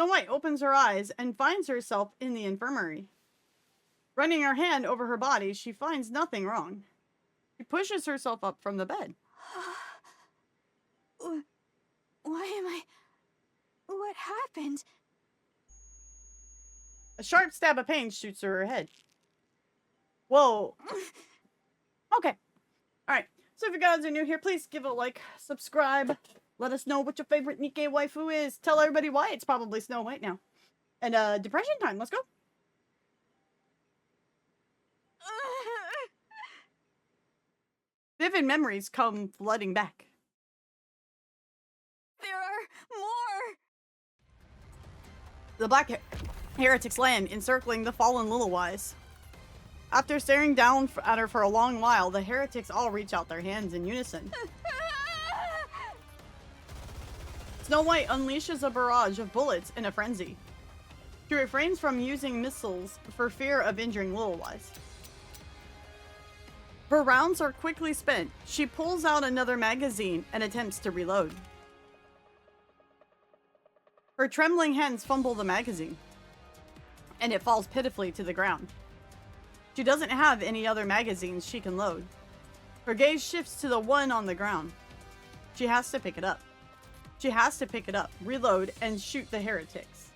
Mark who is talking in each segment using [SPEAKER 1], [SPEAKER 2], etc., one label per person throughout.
[SPEAKER 1] Snow White opens her eyes and finds herself in the infirmary. Running her hand over her body, she finds nothing wrong. She pushes herself up from the bed.
[SPEAKER 2] Why am I... What happened?
[SPEAKER 1] A sharp stab of pain shoots through her head. Whoa. Okay. Alright. So if you guys are new here, please give it a like, subscribe. Let us know what your favorite Nikke waifu is. Tell everybody why it's probably Snow White now. And depression time. Let's go. Vivid memories come flooding back.
[SPEAKER 2] There are more!
[SPEAKER 1] The black heretics land, encircling the fallen Liliweiss. After staring down at her for a long while, the heretics all reach out their hands in unison. Snow White unleashes a barrage of bullets in a frenzy. She refrains from using missiles for fear of injuring Liliweiss. Her rounds are quickly spent. She pulls out another magazine and attempts to reload. Her trembling hands fumble the magazine, and it falls pitifully to the ground. She doesn't have any other magazines she can load. Her gaze shifts to the one on the ground. She has to pick it up. She has to pick it up, reload, and shoot the heretics.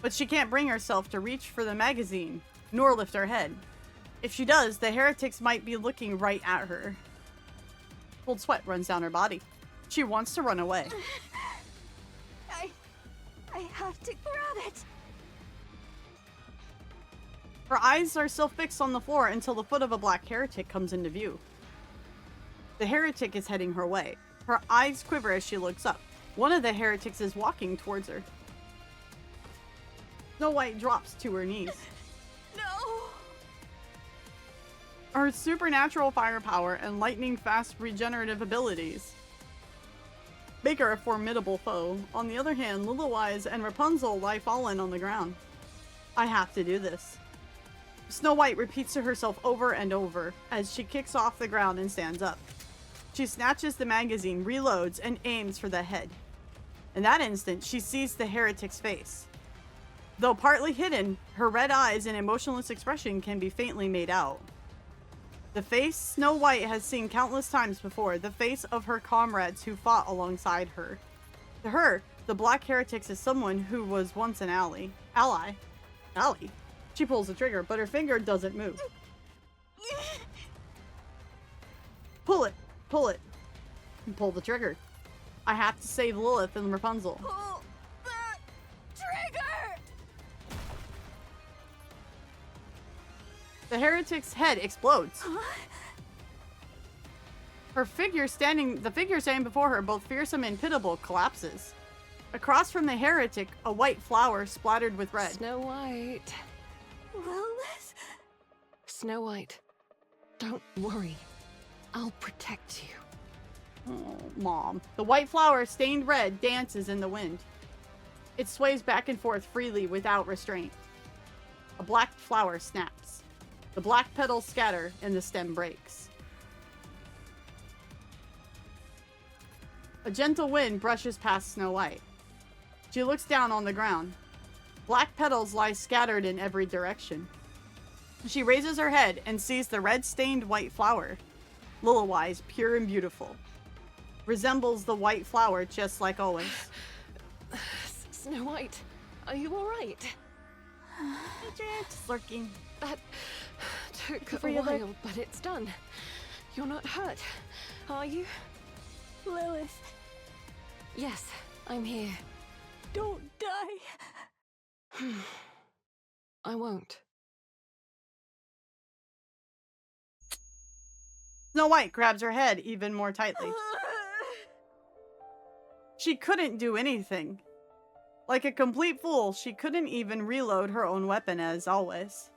[SPEAKER 1] But she can't bring herself to reach for the magazine, nor lift her head. If she does, the heretics might be looking right at her. Cold sweat runs down her body. She wants to run away.
[SPEAKER 2] I have to grab it.
[SPEAKER 1] Her eyes are still fixed on the floor until the foot of a black heretic comes into view. The heretic is heading her way. Her eyes quiver as she looks up. One of the heretics is walking towards her. Snow White drops to her knees.
[SPEAKER 2] No!
[SPEAKER 1] Her supernatural firepower and lightning-fast regenerative abilities make her a formidable foe. On the other hand, Liliweiss and Rapunzel lie fallen on the ground. I have to do this. Snow White repeats to herself over and over as she kicks off the ground and stands up. She snatches the magazine, reloads, and aims for the head. In that instant, she sees the heretic's face. Though partly hidden, her red eyes and emotionless expression can be faintly made out. The face Snow White has seen countless times before, the face of her comrades who fought alongside her. To her, the black heretics is someone who was once an ally. Ally? She pulls the trigger, but her finger doesn't move. Pull it! Pull it! And pull the trigger. I have to save Lilith and Rapunzel.
[SPEAKER 2] Pull the trigger!
[SPEAKER 1] The heretic's head explodes.
[SPEAKER 2] Huh?
[SPEAKER 1] The figure standing before her, both fearsome and pitiable, collapses. Across from the heretic, a white flower splattered with red.
[SPEAKER 3] Snow White.
[SPEAKER 2] Lilith?
[SPEAKER 3] Snow White. Don't worry. I'll protect you.
[SPEAKER 1] Oh, Mom. The white flower, stained red, dances in the wind. It sways back and forth freely without restraint. A black flower snaps. The black petals scatter and the stem breaks. A gentle wind brushes past Snow White. She looks down on the ground. Black petals lie scattered in every direction. She raises her head and sees the red-stained white flower. Liliweiss, pure and beautiful. Resembles the white flower just like always.
[SPEAKER 3] Snow White, are you alright?
[SPEAKER 1] Just lurking.
[SPEAKER 3] That took
[SPEAKER 1] for
[SPEAKER 3] a
[SPEAKER 1] your
[SPEAKER 3] while, but it's done. You're not hurt, are you?
[SPEAKER 2] Lilith,
[SPEAKER 3] Yes, I'm here.
[SPEAKER 2] don't die.
[SPEAKER 3] I won't.
[SPEAKER 1] Snow White grabs her head even more tightly. She couldn't do anything. Like a complete fool, she couldn't even reload her own weapon as always.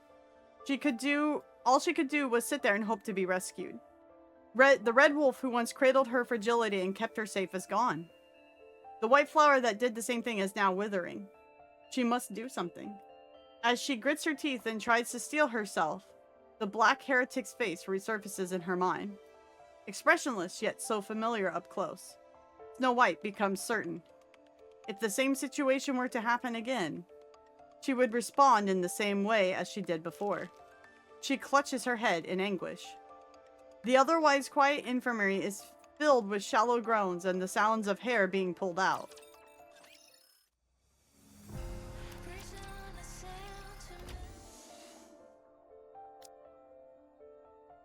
[SPEAKER 1] All she could do was sit there and hope to be rescued. The red wolf who once cradled her fragility and kept her safe is gone. The white flower that did the same thing is now withering. She must do something. As she grits her teeth and tries to steel herself, the black heretic's face resurfaces in her mind. Expressionless yet so familiar up close. Snow White becomes certain. If the same situation were to happen again, she would respond in the same way as she did before. She clutches her head in anguish. The otherwise quiet infirmary is filled with shallow groans and the sounds of hair being pulled out.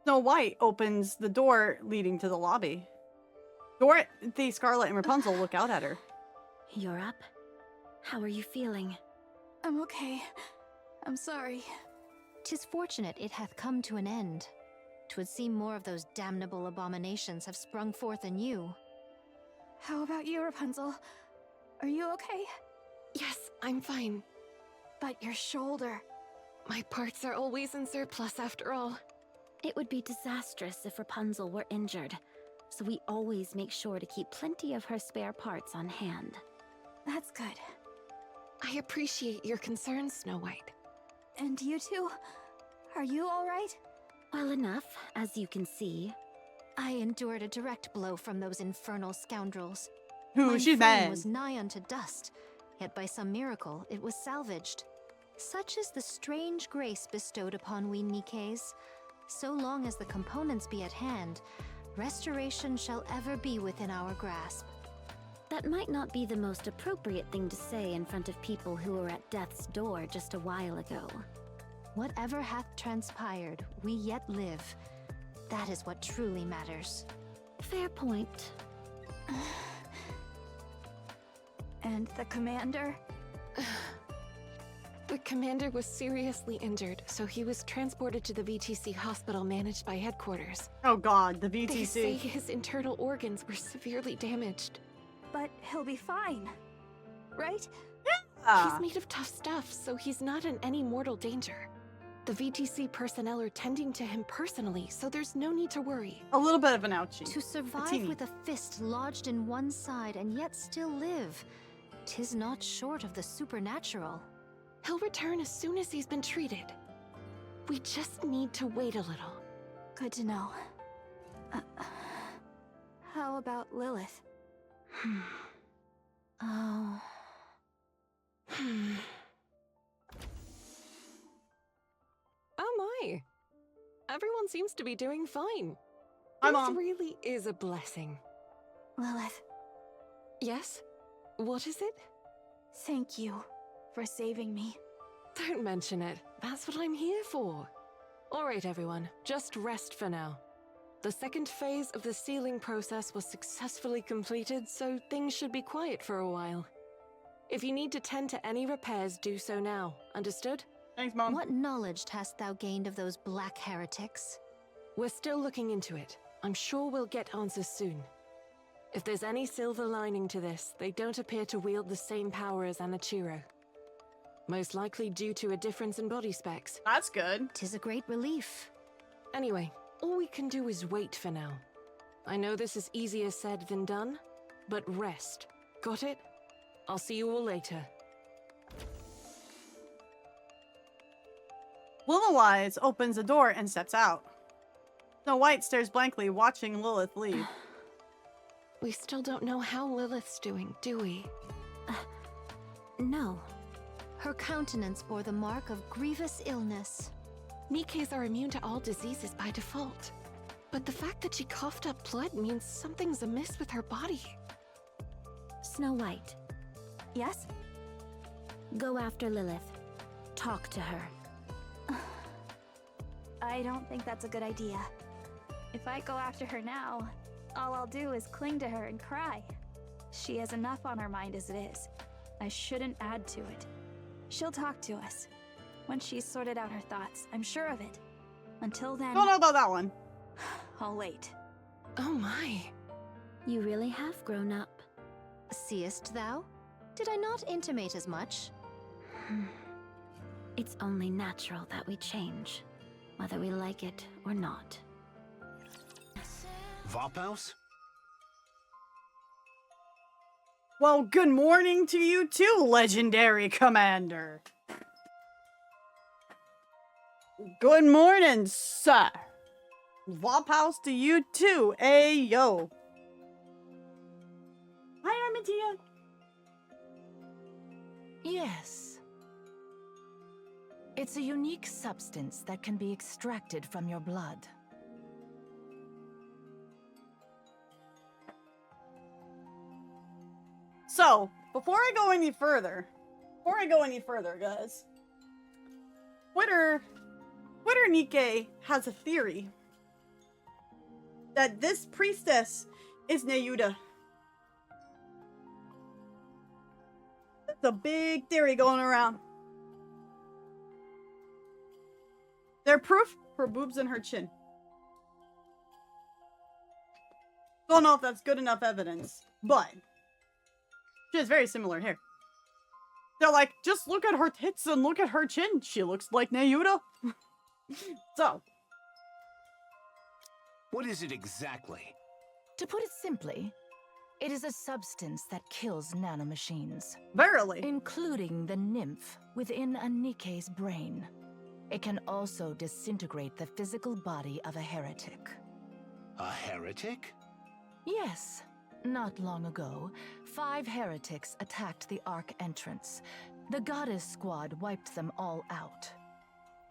[SPEAKER 1] Snow White opens the door leading to the lobby. Dorothy, Scarlet, and Rapunzel look out at her.
[SPEAKER 4] You're up? How are you feeling?
[SPEAKER 2] I'm okay. I'm sorry.
[SPEAKER 5] 'Tis fortunate it hath come to an end. 'Twould seem more of those damnable abominations have sprung forth in you.
[SPEAKER 2] How about you, Rapunzel? Are you okay?
[SPEAKER 3] Yes, I'm fine.
[SPEAKER 2] But your shoulder.
[SPEAKER 3] My parts are always in surplus after all.
[SPEAKER 4] It would be disastrous if Rapunzel were injured, so we always make sure to keep plenty of her spare parts on hand.
[SPEAKER 2] That's good.
[SPEAKER 3] I appreciate your concern, Snow White.
[SPEAKER 2] And you two? Are you alright?
[SPEAKER 4] Well enough, as you can see.
[SPEAKER 5] I endured a direct blow from those infernal scoundrels.
[SPEAKER 1] Who?
[SPEAKER 5] My
[SPEAKER 1] She's
[SPEAKER 5] frame
[SPEAKER 1] mad.
[SPEAKER 5] was nigh unto dust, yet by some miracle it was salvaged. Such is the strange grace bestowed upon we Nikkes. So long as the components be at hand, restoration shall ever be within our grasp.
[SPEAKER 4] That might not be the most appropriate thing to say in front of people who were at death's door just a while ago.
[SPEAKER 5] Whatever hath transpired, we yet live. That is what truly matters.
[SPEAKER 4] Fair point.
[SPEAKER 2] And the commander?
[SPEAKER 3] The commander was seriously injured, so he was transported to the VTC hospital managed by headquarters.
[SPEAKER 1] Oh god, the
[SPEAKER 3] They say
[SPEAKER 1] VTC.
[SPEAKER 3] his internal organs were severely damaged.
[SPEAKER 2] But he'll be fine. Right?
[SPEAKER 3] He's made of tough stuff, so he's not in any mortal danger. The VTC personnel are tending to him personally, so there's no need to worry.
[SPEAKER 1] A little bit of an ouchie.
[SPEAKER 5] To survive
[SPEAKER 1] teeny.
[SPEAKER 5] with a fist lodged in one side and yet still live, 'tis not short of the supernatural.
[SPEAKER 3] He'll return as soon as he's been treated. We just need to wait a little.
[SPEAKER 2] Good to know. How about Lilith?
[SPEAKER 5] Oh.
[SPEAKER 3] Oh my! Everyone seems to be doing fine.
[SPEAKER 1] Hi,
[SPEAKER 3] This
[SPEAKER 1] Mom.
[SPEAKER 3] really is a blessing.
[SPEAKER 2] Lilith,
[SPEAKER 3] Yes? What is it?
[SPEAKER 2] thank you for saving me.
[SPEAKER 3] Don't mention it. That's what I'm here for. Alright, everyone. Just rest for now. The second phase of the sealing process was successfully completed, so things should be quiet for a while. If you need to tend to any repairs, do so now. Understood?
[SPEAKER 1] Thanks, Mom.
[SPEAKER 5] What knowledge hast thou gained of those black heretics?
[SPEAKER 3] We're still looking into it. I'm sure we'll get answers soon. If there's any silver lining to this, they don't appear to wield the same power as Anichiro. Most likely due to a difference in body specs.
[SPEAKER 1] That's good.
[SPEAKER 5] 'Tis a great relief.
[SPEAKER 3] Anyway, all we can do is wait for now. I know this is easier said than done, but rest. Got it? I'll see you all later.
[SPEAKER 1] Liliweiss opens the door and steps out. Snow White stares blankly, watching Lilith leave.
[SPEAKER 3] We still don't know how Lilith's doing, do we?
[SPEAKER 4] No.
[SPEAKER 5] Her countenance bore the mark of grievous illness.
[SPEAKER 3] Nikkes are immune to all diseases by default. But the fact that she coughed up blood means something's amiss with her body.
[SPEAKER 4] Snow White,
[SPEAKER 2] Yes?
[SPEAKER 4] go after Lilith. Talk to her.
[SPEAKER 2] I don't think that's a good idea. If I go after her now, all I'll do is cling to her and cry. She has enough on her mind as it is. I shouldn't add to it. She'll talk to us. Once she's sorted out her thoughts, I'm sure of it. Until then,
[SPEAKER 1] Don't know about that one.
[SPEAKER 2] I'll wait.
[SPEAKER 3] Oh my.
[SPEAKER 4] You really have grown up.
[SPEAKER 5] Seest thou? Did I not intimate as much?
[SPEAKER 4] It's only natural that we change, whether we like it or not.
[SPEAKER 6] Vophouse?
[SPEAKER 1] Well, good morning to you too, Legendary Commander. Good morning, sir. Vophouse to you too, ayo. Hi, Armatia.
[SPEAKER 6] Yes. It's a unique substance that can be extracted from your blood.
[SPEAKER 1] So, before I go any further, guys, Twitter Nikke has a theory that this priestess is Nayuta. That's a big theory going around. Their proof? Her boobs and her chin. Don't know if that's good enough evidence, but she has very similar hair. They're like, just look at her tits and look at her chin. She looks like Nayuta. So.
[SPEAKER 7] What is it exactly?
[SPEAKER 6] To put it simply, it is a substance that kills nanomachines.
[SPEAKER 1] Verily.
[SPEAKER 6] Including the nymph within a Nikke's brain. It can also disintegrate the physical body of a heretic.
[SPEAKER 7] A heretic?
[SPEAKER 6] Yes. Not long ago, 5 heretics attacked the Ark entrance. The Goddess Squad wiped them all out.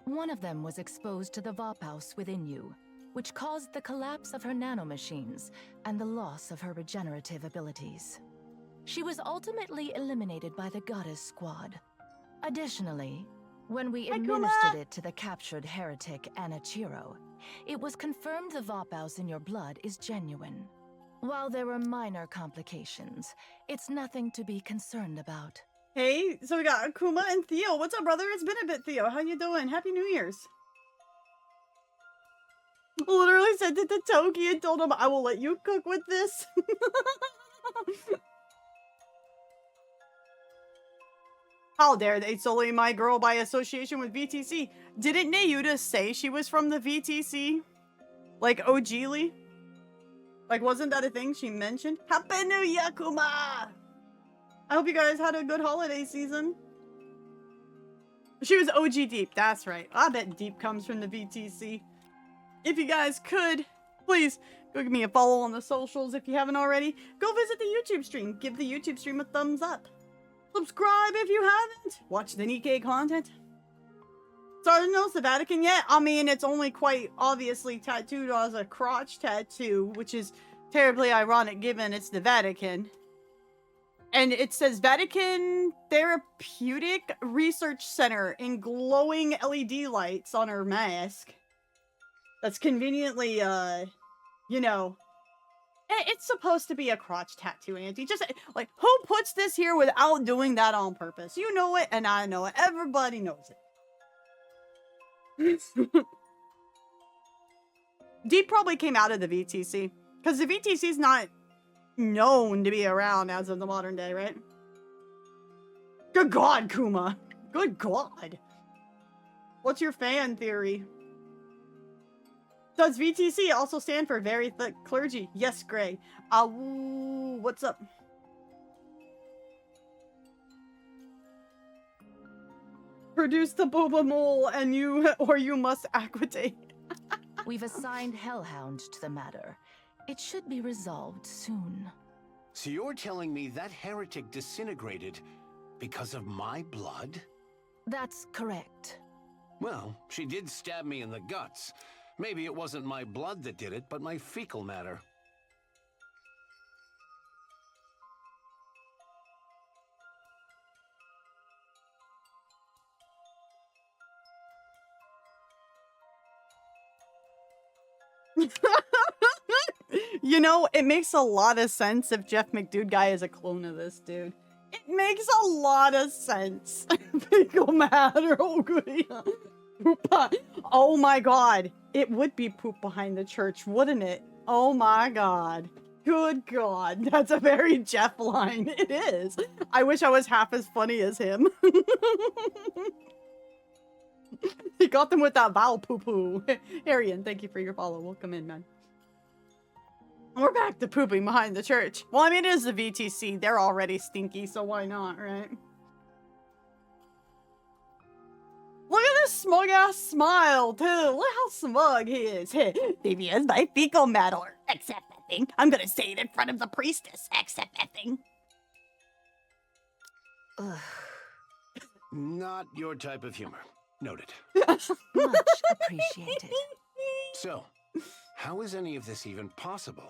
[SPEAKER 6] One of them was exposed to the Vophouse within you, which caused the collapse of her nanomachines and the loss of her regenerative abilities. She was ultimately eliminated by the Goddess Squad. Additionally, when we administered it to the captured heretic Anachiro, it was confirmed the Vophouse in your blood is genuine. While there were minor complications, it's nothing to be concerned about.
[SPEAKER 1] Hey, so we got Akuma and Theo. What's up, brother? It's been a bit, Theo. How you doing? Happy New Year's. Literally sent it to Toki and told him, I will let you cook with this. How dare they sully my girl by association with VTC? Didn't Nayuta say she was from the VTC? Like Ojili? Like, wasn't that a thing she mentioned? Happy New Year, Kuma! I hope you guys had a good holiday season. She was OG Deep, that's right. I bet Deep comes from the VTC. If you guys could, please go give me a follow on the socials if you haven't already. Go visit the YouTube stream. Give the YouTube stream a thumbs up. Subscribe if you haven't. Watch the Nikke content. Started to notice the Vatican yet? I mean, it's only quite obviously tattooed as a crotch tattoo, which is terribly ironic given it's the Vatican. And it says Vatican Therapeutic Research Center in glowing LED lights on her mask. That's conveniently, you know, it's supposed to be a crotch tattoo, Auntie. Just, like, who puts this here without doing that on purpose? You know it, and I know it. Everybody knows it. Deep probably came out of the VTC. Because the VTC's not known to be around as of the modern day, right? Good God, Kuma. Good God. What's your fan theory? Does VTC also stand for Very Thick Clergy? Yes, Gray. What's up? Produce the boba mole and you must acquittate.
[SPEAKER 6] We've assigned Hellhound to the matter. It should be resolved soon.
[SPEAKER 7] So you're telling me that heretic disintegrated because of my blood?
[SPEAKER 6] That's correct.
[SPEAKER 7] Well, she did stab me in the guts. Maybe it wasn't my blood that did it, but my fecal matter.
[SPEAKER 1] You know, it makes a lot of sense if Jeff McDude guy is a clone of this dude. It makes a lot of sense. Fecal matter. Oh, goody. Oh my God. It would be poop behind the church, wouldn't it? Oh my God. Good God. That's a very Jeff line. It is. I wish I was half as funny as him. He got them with that vowel poo-poo. Arian, thank you for your follow. Welcome in, man. We're back to pooping behind the church. Well, I mean, it is the VTC. They're already stinky, so why not, right? Look at this smug-ass smile, too. Look how smug he is. Baby is my fecal matter. Accept that thing. I'm gonna say it in front of the priestess. Accept that thing.
[SPEAKER 6] Ugh.
[SPEAKER 7] Not your type of humor. Noted.
[SPEAKER 6] Much appreciated.
[SPEAKER 7] So, how is any of this even possible?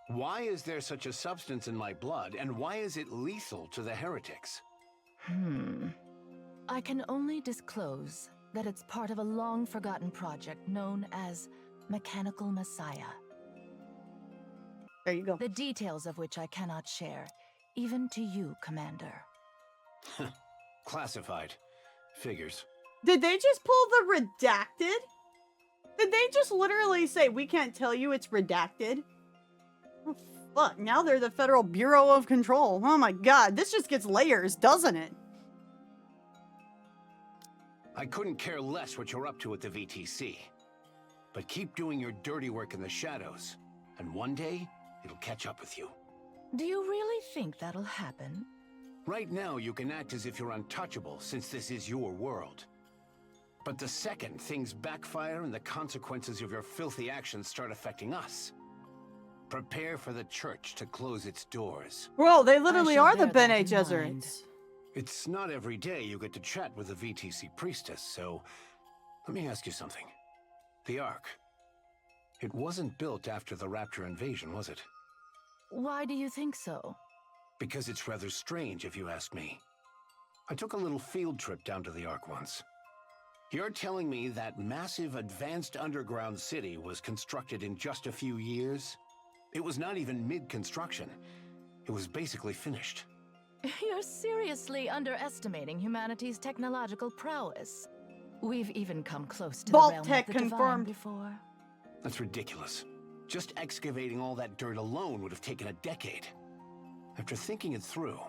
[SPEAKER 7] Why is there such a substance in my blood, and why is it lethal to the heretics?
[SPEAKER 6] I can only disclose that it's part of a long-forgotten project known as Mechanical Messiah.
[SPEAKER 1] There you go.
[SPEAKER 6] The details of which I cannot share, even to you, Commander.
[SPEAKER 7] Classified. Figures.
[SPEAKER 1] Did they just pull the redacted? Did they just literally say, we can't tell you it's redacted? Oh, fuck, now they're the Federal Bureau of Control. Oh my god, this just gets layers, doesn't it?
[SPEAKER 7] I couldn't care less what you're up to at the VTC. But keep doing your dirty work in the shadows, and one day, it'll catch up with you.
[SPEAKER 6] Do you really think that'll happen?
[SPEAKER 7] Right now, you can act as if you're untouchable, since this is your world. But the second things backfire and the consequences of your filthy actions start affecting us, prepare for the church to close its doors.
[SPEAKER 1] Bro, they literally
[SPEAKER 6] shall
[SPEAKER 1] are the
[SPEAKER 6] bear
[SPEAKER 1] Bene
[SPEAKER 6] that in mind.
[SPEAKER 1] Gesserits.
[SPEAKER 7] It's not every day you get to chat with a VTC priestess, so let me ask you something. The Ark. It wasn't built after the Rapture invasion, was it?
[SPEAKER 6] Why do you think so?
[SPEAKER 7] Because it's rather strange, if you ask me. I took a little field trip down to the Ark once. You're telling me that massive advanced underground city was constructed in just a few years? It was not even mid-construction. It was basically finished.
[SPEAKER 6] You're seriously underestimating humanity's technological prowess. We've even come close to
[SPEAKER 1] Vault
[SPEAKER 6] the realm
[SPEAKER 1] tech
[SPEAKER 6] of the divine
[SPEAKER 1] confirmed.
[SPEAKER 6] before.
[SPEAKER 7] That's ridiculous. Just excavating all that dirt alone would have taken a decade. After thinking it through,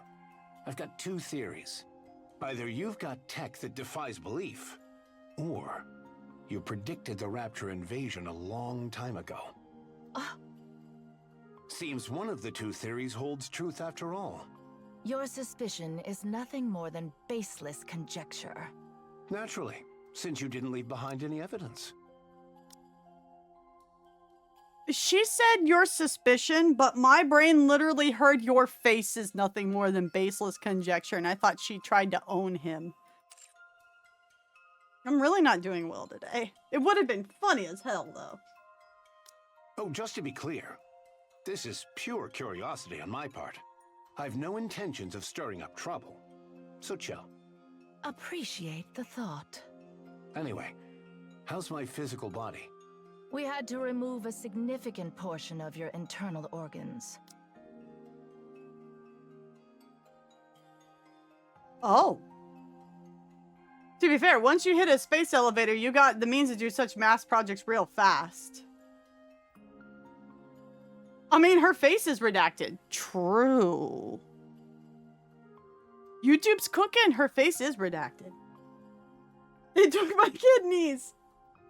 [SPEAKER 7] I've got two theories. Either you've got tech that defies belief, or you predicted the Rapture invasion a long time ago. Seems one of the two theories holds truth after all.
[SPEAKER 6] Your suspicion is nothing more than baseless conjecture.
[SPEAKER 7] Naturally, since you didn't leave behind any evidence.
[SPEAKER 1] She said your suspicion, but my brain literally heard your face is nothing more than baseless conjecture, and I thought she tried to own him. I'm really not doing well today. It would have been funny as hell, though.
[SPEAKER 7] Oh, just to be clear, this is pure curiosity on my part. I've no intentions of stirring up trouble, so chill.
[SPEAKER 6] Appreciate the thought.
[SPEAKER 7] Anyway, how's my physical body?
[SPEAKER 6] We had to remove a significant portion of your internal organs.
[SPEAKER 1] Oh. To be fair, once you hit a space elevator, you got the means to do such mass projects real fast. I mean, her face is redacted. True. YouTube's cooking. Her face is redacted. They took my kidneys.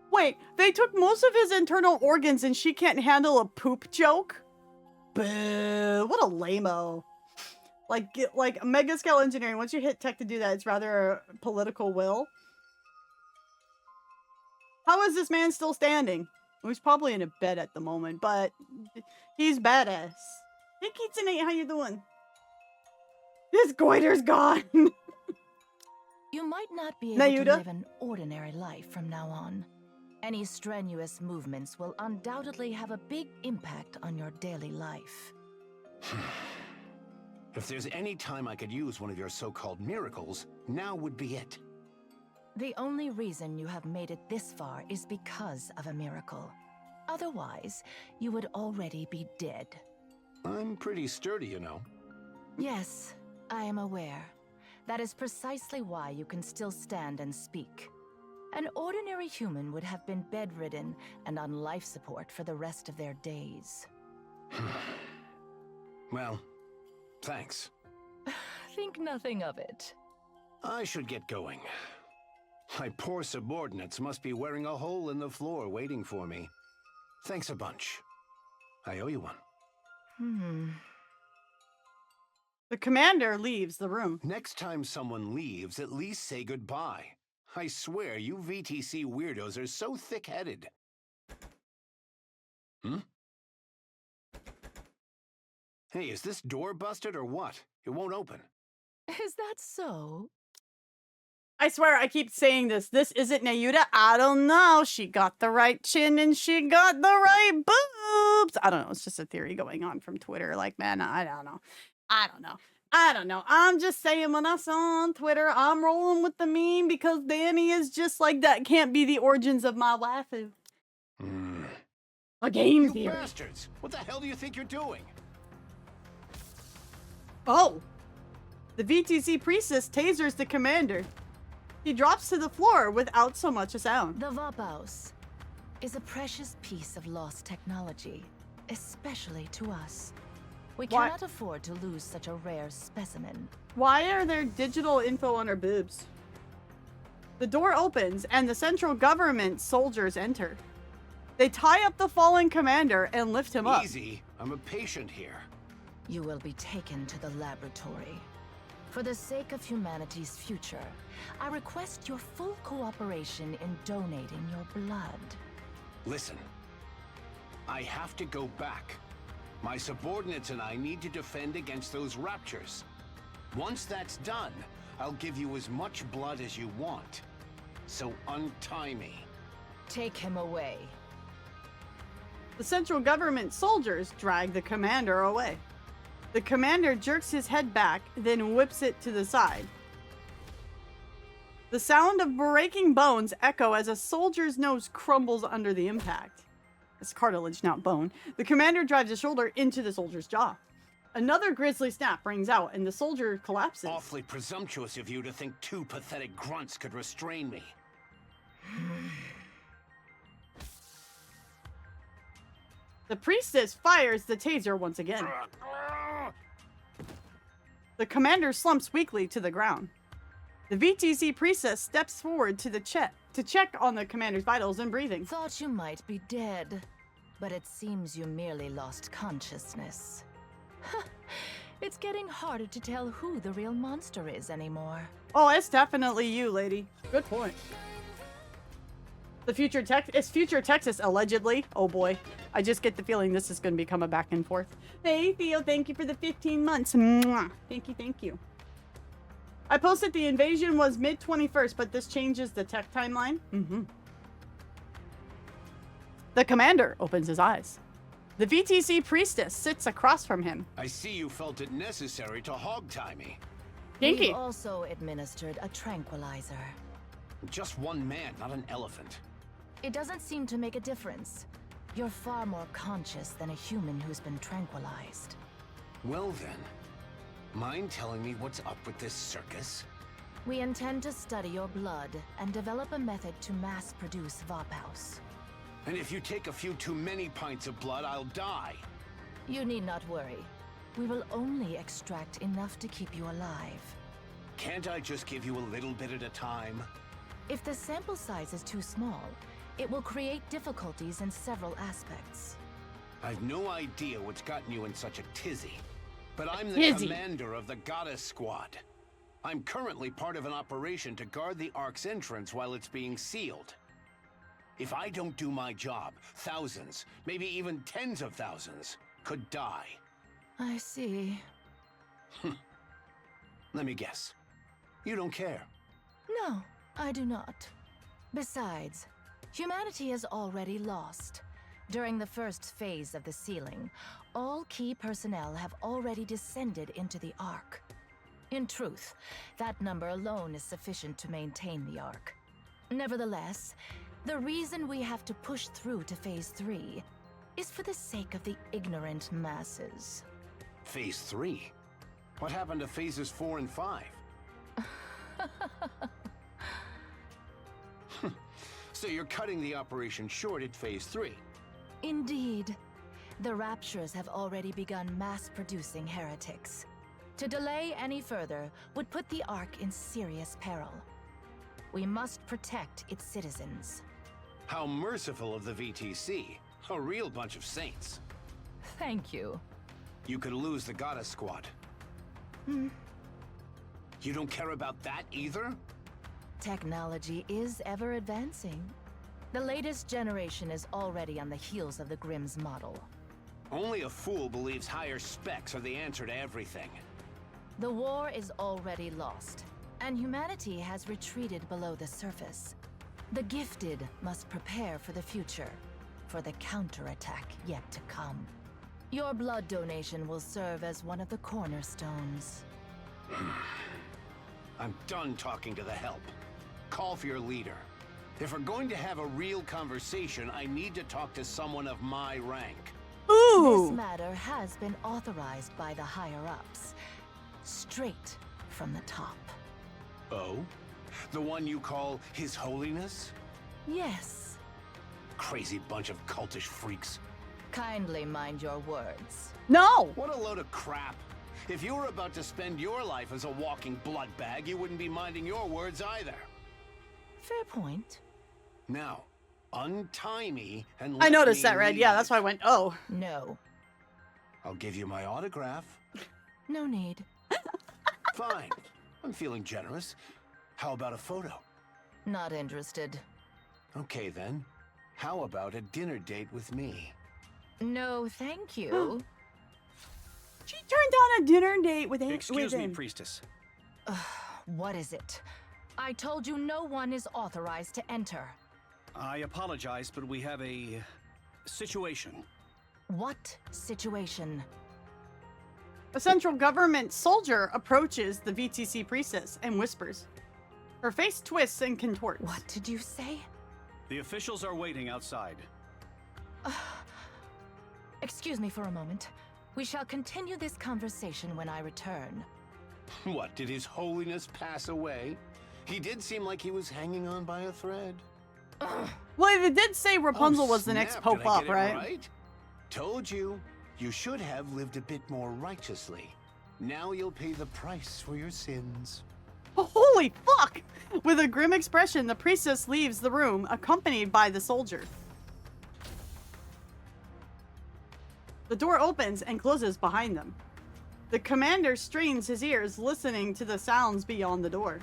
[SPEAKER 1] Wait, they took most of his internal organs and she can't handle a poop joke? Boo. What a lame-o. Like mega scale engineering, once you hit tech to do that, it's rather a political will. How is this man still standing? Well, he's probably in a bed at the moment, but he's badass. Hey, Kitsune, how you doing? His goiter's gone.
[SPEAKER 6] You might not be able to
[SPEAKER 1] Mayuda?
[SPEAKER 6] live an ordinary life from now on. Any strenuous movements will undoubtedly have a big impact on your daily life.
[SPEAKER 7] If there's any time I could use one of your so-called miracles, now would be it.
[SPEAKER 6] The only reason you have made it this far is because of a miracle. Otherwise, you would already be dead.
[SPEAKER 7] I'm pretty sturdy, you know.
[SPEAKER 6] Yes, I am aware. That is precisely why you can still stand and speak. An ordinary human would have been bedridden and on life support for the rest of their days.
[SPEAKER 7] Well, thanks.
[SPEAKER 6] Think nothing of it.
[SPEAKER 7] I should get going. My poor subordinates must be wearing a hole in the floor waiting for me. Thanks a bunch. I owe you one.
[SPEAKER 1] The commander leaves the room.
[SPEAKER 7] Next time someone leaves, at least say goodbye. I swear, you VTC weirdos are so thick-headed. Hey, is this door busted or what? It won't open.
[SPEAKER 6] Is that so?
[SPEAKER 1] I swear I keep saying this. This isn't Nayuta. I don't know. She got the right chin and she got the right boobs. I don't know. It's just a theory going on from Twitter. Like, man, I don't know. I don't know. I don't know. I'm just saying when I saw on Twitter, I'm rolling with the meme because Danny is just like that. Can't be the origins of my waifu. A game
[SPEAKER 7] You
[SPEAKER 1] theory.
[SPEAKER 7] bastards! What the hell do you think you're doing?
[SPEAKER 1] Oh. The VTC priestess tasers the commander. He drops to the floor without so much a sound.
[SPEAKER 6] The Vapaus is a precious piece of lost technology, especially to us. We
[SPEAKER 1] Why-
[SPEAKER 6] cannot afford to lose such a rare specimen.
[SPEAKER 1] Why are there digital info on her boobs? The door opens and the central government soldiers enter. They tie up the fallen commander and lift him up.
[SPEAKER 7] Easy. I'm a patient here.
[SPEAKER 6] You will be taken to the laboratory. For the sake of humanity's future, I request your full cooperation in donating your blood.
[SPEAKER 7] Listen. I have to go back. My subordinates and I need to defend against those raptures. Once that's done, I'll give you as much blood as you want. So untie me.
[SPEAKER 6] Take him away.
[SPEAKER 1] The central government soldiers drag the commander away. The commander jerks his head back, then whips it to the side. The sound of breaking bones echo as a soldier's nose crumbles under the impact. It's cartilage, not bone. The commander drives his shoulder into the soldier's jaw. Another grisly snap rings out, and the soldier collapses.
[SPEAKER 7] Awfully presumptuous of you to think two pathetic grunts could restrain me.
[SPEAKER 1] The priestess fires the taser once again. The commander slumps weakly to the ground. The VTC priestess steps forward to check on the commander's vitals and breathing.
[SPEAKER 6] Thought you might be dead, but it seems you merely lost consciousness. It's getting harder to tell who the real monster is anymore.
[SPEAKER 1] Oh, it's definitely you, lady. Good point. It's future Texas, allegedly. Oh boy. I just get the feeling this is going to become a back and forth. Hey, Theo, thank you for the 15 months. Mwah. Thank you, thank you. I posted the invasion was mid-21st, but this changes the tech timeline. The commander opens his eyes. The VTC priestess sits across from him.
[SPEAKER 7] I see you felt it necessary to hog-tie me.
[SPEAKER 1] Kinky.
[SPEAKER 6] We've also administered a tranquilizer.
[SPEAKER 7] Just one man, not an elephant.
[SPEAKER 6] It doesn't seem to make a difference. You're far more conscious than a human who's been tranquilized.
[SPEAKER 7] Well then, mind telling me what's up with this circus?
[SPEAKER 6] We intend to study your blood and develop a method to mass-produce Vapaus.
[SPEAKER 7] And if you take a few too many pints of blood, I'll die.
[SPEAKER 6] You need not worry. We will only extract enough to keep you alive.
[SPEAKER 7] Can't I just give you a little bit at a time?
[SPEAKER 6] If the sample size is too small, it will create difficulties in several aspects.
[SPEAKER 7] I've no idea what's gotten you in such a tizzy. But I'm the commander of the Goddess Squad. I'm currently part of an operation to guard the Ark's entrance while it's being sealed. If I don't do my job, thousands, maybe even tens of thousands, could die.
[SPEAKER 6] I see.
[SPEAKER 7] Let me guess. You don't care.
[SPEAKER 6] No, I do not. Besides, humanity has already lost. During the first phase of the sealing, all key personnel have already descended into the Ark. In truth, that number alone is sufficient to maintain the Ark. Nevertheless, the reason we have to push through to Phase 3 is for the sake of the ignorant masses.
[SPEAKER 7] Phase 3? What happened to phases 4 and 5? So you're cutting the operation short at Phase 3?
[SPEAKER 6] Indeed. The Raptures have already begun mass-producing heretics. To delay any further would put the Ark in serious peril. We must protect its citizens.
[SPEAKER 7] How merciful of the VTC. A real bunch of saints.
[SPEAKER 6] Thank you.
[SPEAKER 7] You could lose the Goddess Squad. You don't care about that either?
[SPEAKER 6] Technology is ever advancing. The latest generation is already on the heels of the Grimm's model.
[SPEAKER 7] Only a fool believes higher specs are the answer to everything.
[SPEAKER 6] The war is already lost. and humanity has retreated below the surface. The gifted must prepare for the future, for the counterattack yet to come. Your blood donation will serve as one of the cornerstones.
[SPEAKER 7] I'm done talking to the help. Call for your leader. If we're going to have a real conversation, I need to talk to someone of my rank.
[SPEAKER 6] This matter has been authorized by the higher-ups, straight from the top.
[SPEAKER 7] Oh? The one you call His Holiness?
[SPEAKER 6] Yes.
[SPEAKER 7] Crazy bunch of cultish freaks.
[SPEAKER 6] Kindly mind your words.
[SPEAKER 1] No!
[SPEAKER 7] What a load of crap. If you were about to spend your life as a walking blood bag, you wouldn't be minding your words either.
[SPEAKER 6] Fair point.
[SPEAKER 7] Now, untie me and
[SPEAKER 1] I
[SPEAKER 7] let
[SPEAKER 1] noticed
[SPEAKER 7] me
[SPEAKER 1] that, Red. Yeah,
[SPEAKER 7] leave.
[SPEAKER 1] that's why I went, oh.
[SPEAKER 6] No.
[SPEAKER 7] I'll give you my autograph.
[SPEAKER 6] No need.
[SPEAKER 7] Fine. I'm feeling generous. How about a photo?
[SPEAKER 6] Not interested.
[SPEAKER 7] Okay then. How about a dinner date with me?
[SPEAKER 6] No, thank you.
[SPEAKER 1] She turned down a dinner date with him.
[SPEAKER 8] Excuse me, priestess.
[SPEAKER 6] What is it? I told you no one is authorized to enter.
[SPEAKER 8] I apologize, but we have a situation.
[SPEAKER 6] What situation?
[SPEAKER 1] A central government soldier approaches the VTC priestess and whispers. Her face twists and contorts.
[SPEAKER 6] What did you say?
[SPEAKER 8] The officials are waiting outside.
[SPEAKER 6] Excuse me for a moment. We shall continue this conversation when I return.
[SPEAKER 7] What, did His Holiness pass away? He did seem like he was hanging on by a thread.
[SPEAKER 1] Well, it did say Rapunzel
[SPEAKER 7] Oh,
[SPEAKER 1] was the next
[SPEAKER 7] snap,
[SPEAKER 1] pope
[SPEAKER 7] did I
[SPEAKER 1] up,
[SPEAKER 7] get it
[SPEAKER 1] right?
[SPEAKER 7] Told you. You should have lived a bit more righteously. Now you'll pay the price for your sins.
[SPEAKER 1] Holy fuck! With a grim expression, the priestess leaves the room, accompanied by the soldier. The door opens and closes behind them. The commander strains his ears, listening to the sounds beyond the door.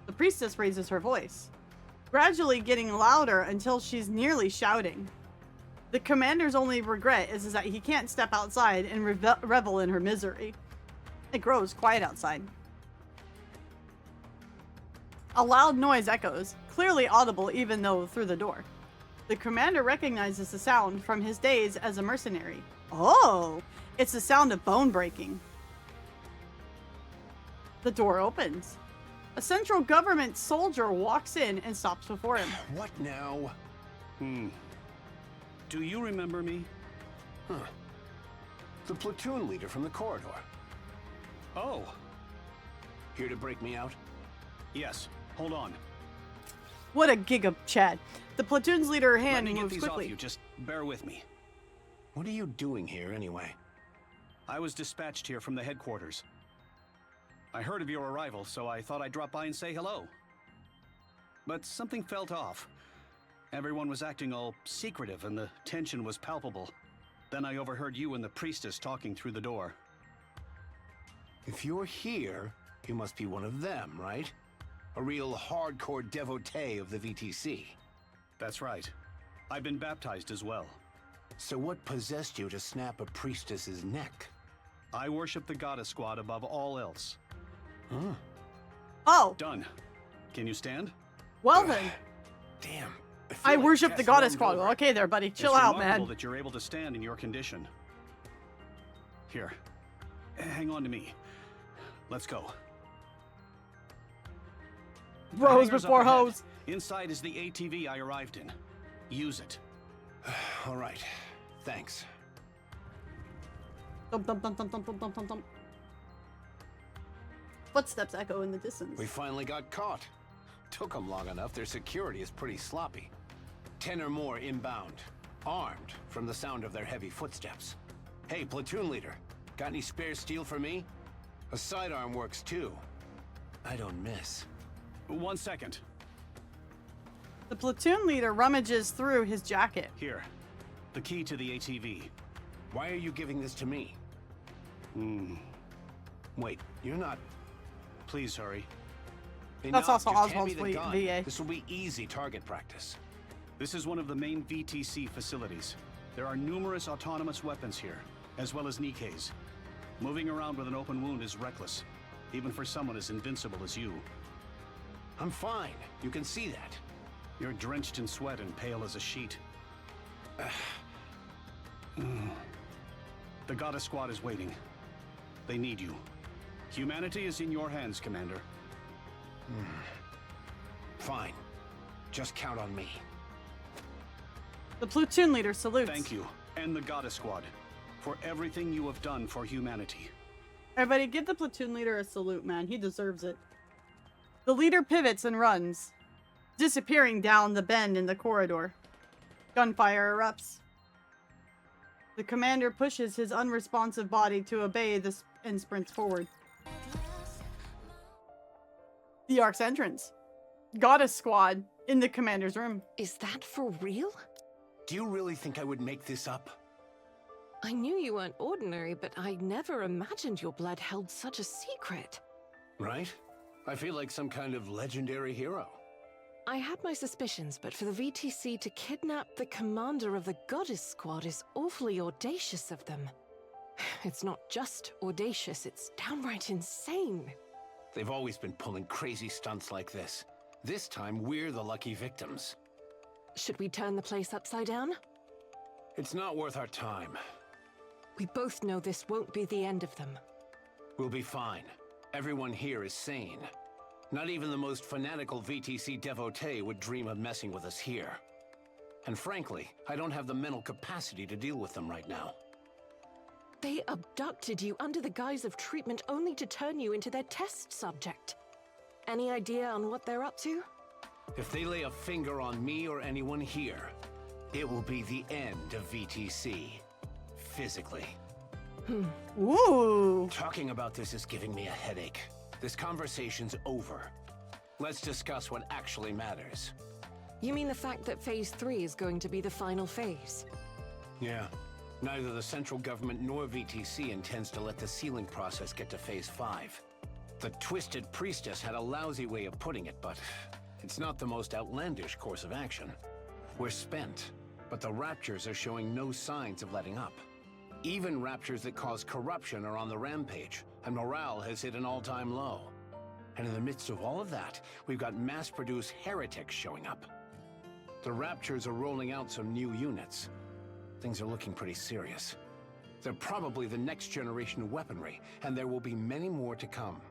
[SPEAKER 1] The priestess raises her voice, gradually getting louder until she's nearly shouting. The commander's only regret is that he can't step outside and revel in her misery. It grows quiet outside. A loud noise echoes, clearly audible even though through the door. The commander recognizes the sound from his days as a mercenary. Oh, it's the sound of bone breaking. The door opens. A central government soldier walks in and stops before him.
[SPEAKER 7] What now?
[SPEAKER 8] Do you remember me?
[SPEAKER 7] Huh. The platoon leader from the corridor.
[SPEAKER 8] Oh,
[SPEAKER 7] Here to break me out?
[SPEAKER 8] yes. Hold on.
[SPEAKER 1] What a giga Chad. The platoon's leader hand
[SPEAKER 8] Let me get
[SPEAKER 1] moves
[SPEAKER 8] these off
[SPEAKER 1] quickly.
[SPEAKER 8] you. Just bear with me.
[SPEAKER 7] What are you doing here anyway?
[SPEAKER 8] I was dispatched here from the headquarters. I heard of your arrival, so I thought I'd drop by and say hello. But something felt off. Everyone was acting all secretive and the tension was palpable. Then I overheard you and the priestess talking through the door.
[SPEAKER 7] If you're here, you must be one of them, right? A real hardcore devotee of the VTC.
[SPEAKER 8] That's right. I've been baptized as well.
[SPEAKER 7] So what possessed you to snap a priestess's neck?
[SPEAKER 8] I worship the Goddess Squad above all else.
[SPEAKER 7] Huh?
[SPEAKER 1] Oh,
[SPEAKER 8] Done. Can you stand?
[SPEAKER 1] well then.
[SPEAKER 7] Damn. feel
[SPEAKER 1] I
[SPEAKER 7] like
[SPEAKER 1] worship the
[SPEAKER 7] Tess
[SPEAKER 1] goddess
[SPEAKER 7] roamed
[SPEAKER 1] squad.
[SPEAKER 7] over.
[SPEAKER 1] Okay there, buddy. Chill
[SPEAKER 8] it's
[SPEAKER 1] out,
[SPEAKER 8] remarkable
[SPEAKER 1] man.
[SPEAKER 8] that you're able to stand in your condition. Here. Hang on to me. Let's go.
[SPEAKER 1] Bros
[SPEAKER 8] Hangars
[SPEAKER 1] before
[SPEAKER 8] up ahead.
[SPEAKER 1] hoes.
[SPEAKER 8] Inside is the ATV I arrived in. Use it.
[SPEAKER 7] All right. Thanks.
[SPEAKER 1] Thump, thump, thump, thump, thump, thump, thump, thump, thump. Footsteps echo in the distance.
[SPEAKER 7] We finally got caught. Took them long enough. Their security is pretty sloppy. 10 or more inbound. Armed from the sound of their heavy footsteps. Hey, platoon leader. Got any spare steel for me? A sidearm works too. I don't miss.
[SPEAKER 8] 1 second.
[SPEAKER 1] The platoon leader rummages through his jacket.
[SPEAKER 8] Here. The key to the ATV.
[SPEAKER 7] Why are you giving this to me? Wait, you're not...
[SPEAKER 8] Please hurry.
[SPEAKER 1] That's also
[SPEAKER 7] just hand
[SPEAKER 1] Oswald's
[SPEAKER 7] me the gun.
[SPEAKER 1] VA.
[SPEAKER 7] This will be easy target practice.
[SPEAKER 8] This is one of the main VTC facilities. There are numerous autonomous weapons here, as well as Nikke's. Moving around with an open wound is reckless. even for someone as invincible as you.
[SPEAKER 7] I'm fine. You can see that.
[SPEAKER 8] You're drenched in sweat and pale as a sheet. The Goddess Squad is waiting. They need you. Humanity is in your hands, Commander.
[SPEAKER 7] Fine. Just count on me.
[SPEAKER 1] The platoon leader salutes.
[SPEAKER 8] Thank you, and the Goddess Squad, for everything you have done for humanity.
[SPEAKER 1] Everybody give the platoon leader a salute, man. He deserves it. The leader pivots and runs, disappearing down the bend in the corridor. Gunfire erupts. The commander pushes his unresponsive body to obey this and sprints forward. The Ark's entrance. Goddess Squad in the commander's room.
[SPEAKER 3] Is that for real?
[SPEAKER 7] Do you really think I would make this up?
[SPEAKER 3] I knew you weren't ordinary, but I never imagined your blood held such a secret.
[SPEAKER 7] Right? I feel like some kind of legendary hero.
[SPEAKER 3] I had my suspicions, but for the VTC to kidnap the commander of the Goddess Squad is awfully audacious of them. It's not just audacious, it's downright insane.
[SPEAKER 7] They've always been pulling crazy stunts like this. This time, we're the lucky victims.
[SPEAKER 3] Should we turn the place upside down?
[SPEAKER 7] It's not worth our time.
[SPEAKER 3] We both know this won't be the end of them.
[SPEAKER 7] We'll be fine. Everyone here is sane. Not even the most fanatical VTC devotee would dream of messing with us here. And frankly, I don't have the mental capacity to deal with them right now.
[SPEAKER 3] They abducted you under the guise of treatment only to turn you into their test subject. Any idea on what they're up to?
[SPEAKER 7] If they lay a finger on me or anyone here, it will be the end of VTC. Physically.
[SPEAKER 1] Ooh.
[SPEAKER 7] Talking about this is giving me a headache. This conversation's over. Let's discuss what actually matters.
[SPEAKER 3] You mean the fact that Phase 3 is going to be the final phase?
[SPEAKER 7] Yeah. Neither the central government nor VTC intends to let the sealing process get to Phase 5. The Twisted Priestess had a lousy way of putting it, but it's not the most outlandish course of action. We're spent, but the Raptures are showing no signs of letting up. Even Raptures that cause corruption are on the rampage, and morale has hit an all-time low. And in the midst of all of that, we've got mass-produced heretics showing up. The Raptures are rolling out some new units. Things are looking pretty serious. They're probably the next generation of weaponry, and there will be many more to come.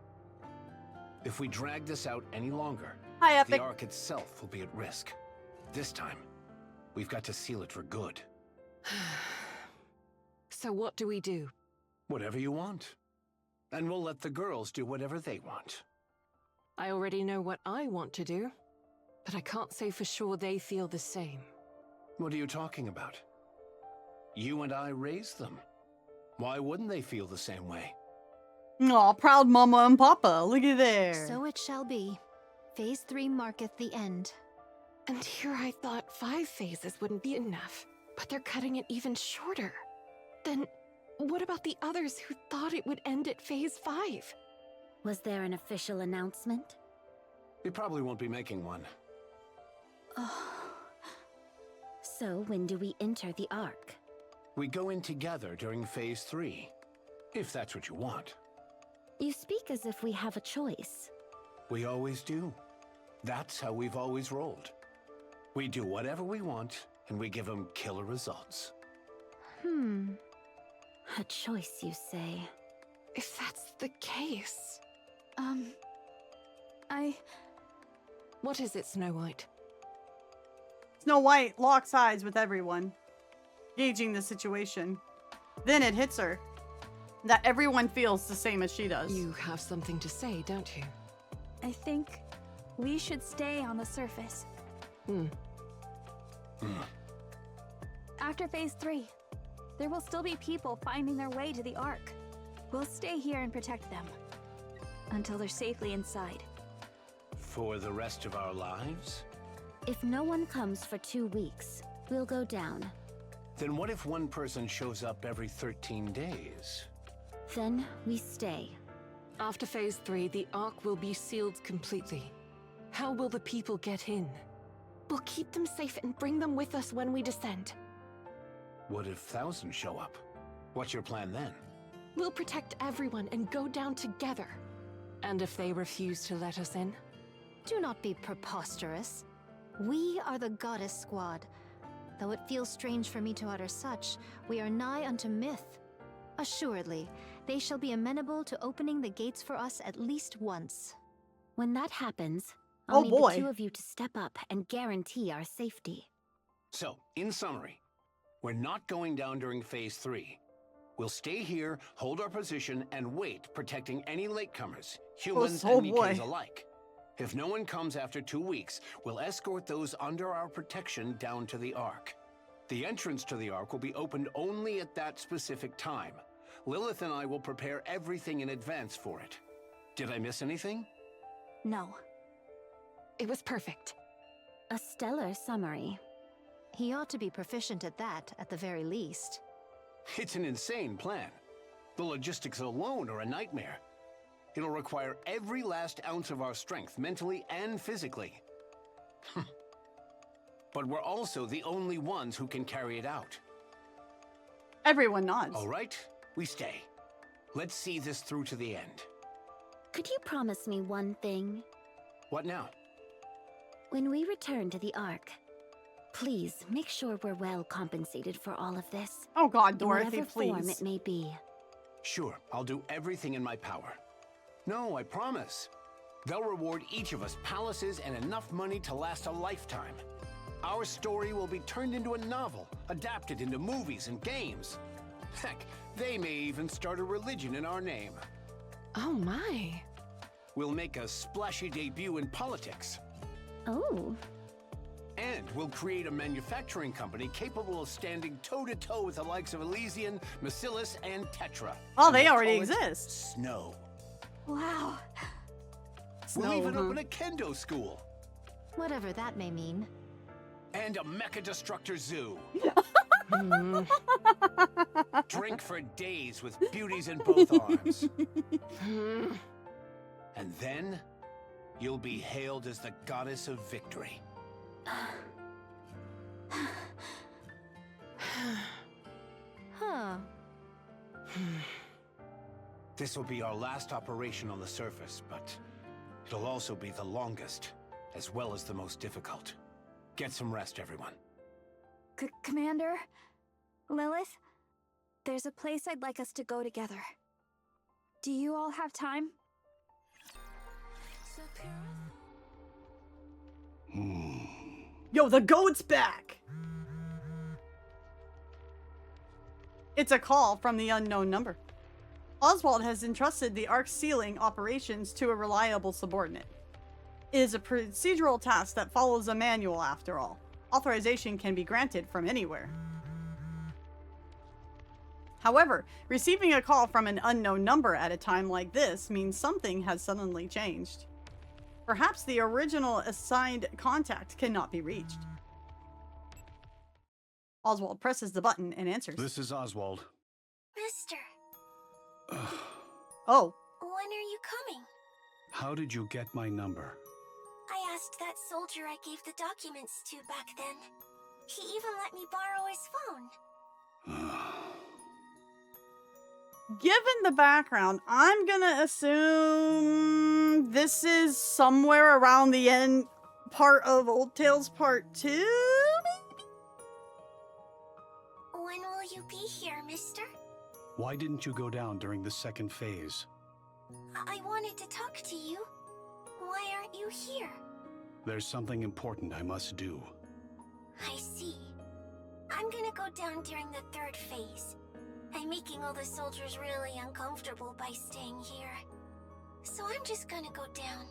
[SPEAKER 7] If we drag this out any longer,
[SPEAKER 1] Hi, Epic.
[SPEAKER 7] the Ark itself will be at risk. This time, we've got to seal it for good.
[SPEAKER 3] So what do we do?
[SPEAKER 7] Whatever you want. And we'll let the girls do whatever they want.
[SPEAKER 3] I already know what I want to do, but I can't say for sure they feel the same.
[SPEAKER 7] What are you talking about? You and I raised them. Why wouldn't they feel the same way?
[SPEAKER 1] Aw, proud mama and papa. Looky there.
[SPEAKER 5] So it shall be. Phase 3 marketh the end.
[SPEAKER 3] And here I thought 5 phases wouldn't be enough, but they're cutting it even shorter. Then what about the others who thought it would end at Phase 5?
[SPEAKER 4] Was there an official announcement?
[SPEAKER 7] We probably won't be making one.
[SPEAKER 4] So when do we enter the Ark?
[SPEAKER 7] We go in together during Phase 3. If that's what you want.
[SPEAKER 4] You speak as if we have a choice.
[SPEAKER 7] We always do. That's how we've always rolled. We do whatever we want, and we give them killer results.
[SPEAKER 4] A choice, you say?
[SPEAKER 3] If that's the case... What is it, Snow White?
[SPEAKER 1] Snow White locks eyes with everyone, gauging the situation. Then it hits her that everyone feels the same as she does.
[SPEAKER 3] You have something to say, don't you?
[SPEAKER 2] I think we should stay on the surface. After Phase 3, there will still be people finding their way to the Ark. We'll stay here and protect them until they're safely inside.
[SPEAKER 7] For the rest of our lives?
[SPEAKER 4] If no one comes for 2 weeks, we'll go down.
[SPEAKER 7] Then what if one person shows up every 13 days?
[SPEAKER 4] Then we stay.
[SPEAKER 3] After Phase 3, the Ark will be sealed completely. How will the people get in? We'll keep them safe and bring them with us when we descend.
[SPEAKER 7] What if thousands show up? What's your plan then?
[SPEAKER 3] We'll protect everyone and go down together. And if they refuse to let us in?
[SPEAKER 5] Do not be preposterous. We are the Goddess Squad. Though it feels strange for me to utter such, we are nigh unto myth. Assuredly, they shall be amenable to opening the gates for us at least once.
[SPEAKER 4] When that happens,
[SPEAKER 1] Oh
[SPEAKER 4] I'll need
[SPEAKER 1] boy.
[SPEAKER 4] the two of you to step up and guarantee our safety.
[SPEAKER 7] So, in summary, we're not going down during Phase 3. We'll stay here, hold our position, and wait, protecting any latecomers, humans
[SPEAKER 1] oh
[SPEAKER 7] and Nikke's
[SPEAKER 1] boy.
[SPEAKER 7] alike. If no one comes after 2 weeks, we'll escort those under our protection down to the Ark. The entrance to the Ark will be opened only at that specific time. Lilith and I will prepare everything in advance for it. Did I miss anything?
[SPEAKER 2] No.
[SPEAKER 3] It was perfect.
[SPEAKER 4] A stellar summary.
[SPEAKER 5] He ought to be proficient at that, at the very least.
[SPEAKER 7] It's an insane plan. The logistics alone are a nightmare. It'll require every last ounce of our strength, mentally and physically. But we're also the only ones who can carry it out.
[SPEAKER 1] Everyone nods.
[SPEAKER 7] All right, we stay. Let's see this through to the end.
[SPEAKER 4] Could you promise me one thing?
[SPEAKER 7] What now?
[SPEAKER 4] When we return to the Ark, please make sure we're well compensated for all of this.
[SPEAKER 1] Oh God,
[SPEAKER 4] In
[SPEAKER 1] Dorothy,
[SPEAKER 4] whatever form
[SPEAKER 1] please.
[SPEAKER 4] it may be.
[SPEAKER 7] Sure, I'll do everything in my power. No, I promise. They'll reward each of us palaces and enough money to last a lifetime. Our story will be turned into a novel, adapted into movies and games. Heck, they may even start a religion in our name.
[SPEAKER 3] Oh my.
[SPEAKER 7] We'll make a splashy debut in politics.
[SPEAKER 4] Oh,
[SPEAKER 7] And we'll create a manufacturing company capable of standing toe-to-toe with the likes of Elysian, Macillus, and Tetra.
[SPEAKER 1] Oh,
[SPEAKER 7] And
[SPEAKER 1] they
[SPEAKER 7] we'll
[SPEAKER 1] already
[SPEAKER 7] call it
[SPEAKER 1] exist.
[SPEAKER 7] Snow.
[SPEAKER 2] Wow.
[SPEAKER 7] We'll
[SPEAKER 1] Snow,
[SPEAKER 7] even
[SPEAKER 1] huh?
[SPEAKER 7] open a kendo school.
[SPEAKER 5] Whatever that may mean.
[SPEAKER 7] And a mecha destructor zoo. Drink for days with beauties in both arms. And then, you'll be hailed as the Goddess of Victory.
[SPEAKER 5] Huh.
[SPEAKER 7] This will be our last operation on the surface, but it'll also be the longest, as well as the most difficult. Get some rest, everyone.
[SPEAKER 2] Commander? Lilith? There's a place I'd like us to go together. Do you all have time?
[SPEAKER 1] Yo, the goat's back! It's a call from the unknown number. Oswald has entrusted the Ark's sealing operations to a reliable subordinate. It is a procedural task that follows a manual, after all. Authorization can be granted from anywhere. However, receiving a call from an unknown number at a time like this means something has suddenly changed. Perhaps the original assigned contact cannot be reached. Oswald presses the button and answers.
[SPEAKER 8] This is Oswald.
[SPEAKER 9] Mister,
[SPEAKER 1] Oh,
[SPEAKER 9] when are you coming?
[SPEAKER 8] How did you get my number?
[SPEAKER 9] I asked that soldier I gave the documents to back then. He even let me borrow his phone.
[SPEAKER 1] given the background, I'm gonna assume this is somewhere around the end part of Old Tales Part 2, maybe?
[SPEAKER 9] When will you be here, mister?
[SPEAKER 8] Why didn't you go down during the second phase?
[SPEAKER 9] I wanted to talk to you. Why aren't you here?
[SPEAKER 8] There's something important I must do.
[SPEAKER 9] I see. I'm gonna go down during the third phase. I'm making all the soldiers really uncomfortable by staying here. So I'm just gonna go down.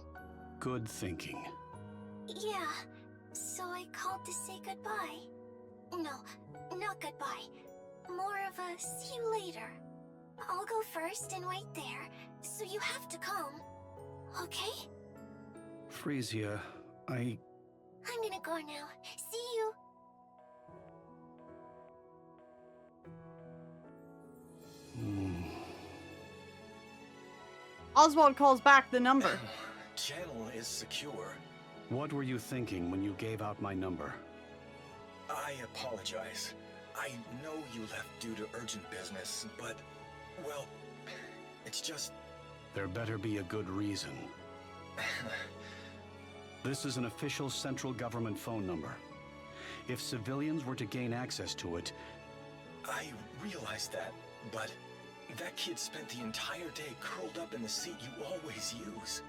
[SPEAKER 8] Good thinking.
[SPEAKER 9] Yeah, so I called to say goodbye. No, not goodbye. More of a see you later. I'll go first and wait there, so you have to come. Okay?
[SPEAKER 8] Frisia,
[SPEAKER 9] I'm gonna go now. See you.
[SPEAKER 1] Oswald calls back the number.
[SPEAKER 10] Channel is secure.
[SPEAKER 8] What were you thinking when you gave out my number?
[SPEAKER 10] I apologize. I know you left due to urgent business, but, well, it's just
[SPEAKER 8] There better be a good reason. This is an official central government phone number. If civilians were to gain access to it...
[SPEAKER 10] I realize that, but that kid spent the entire day curled up in the seat you always use.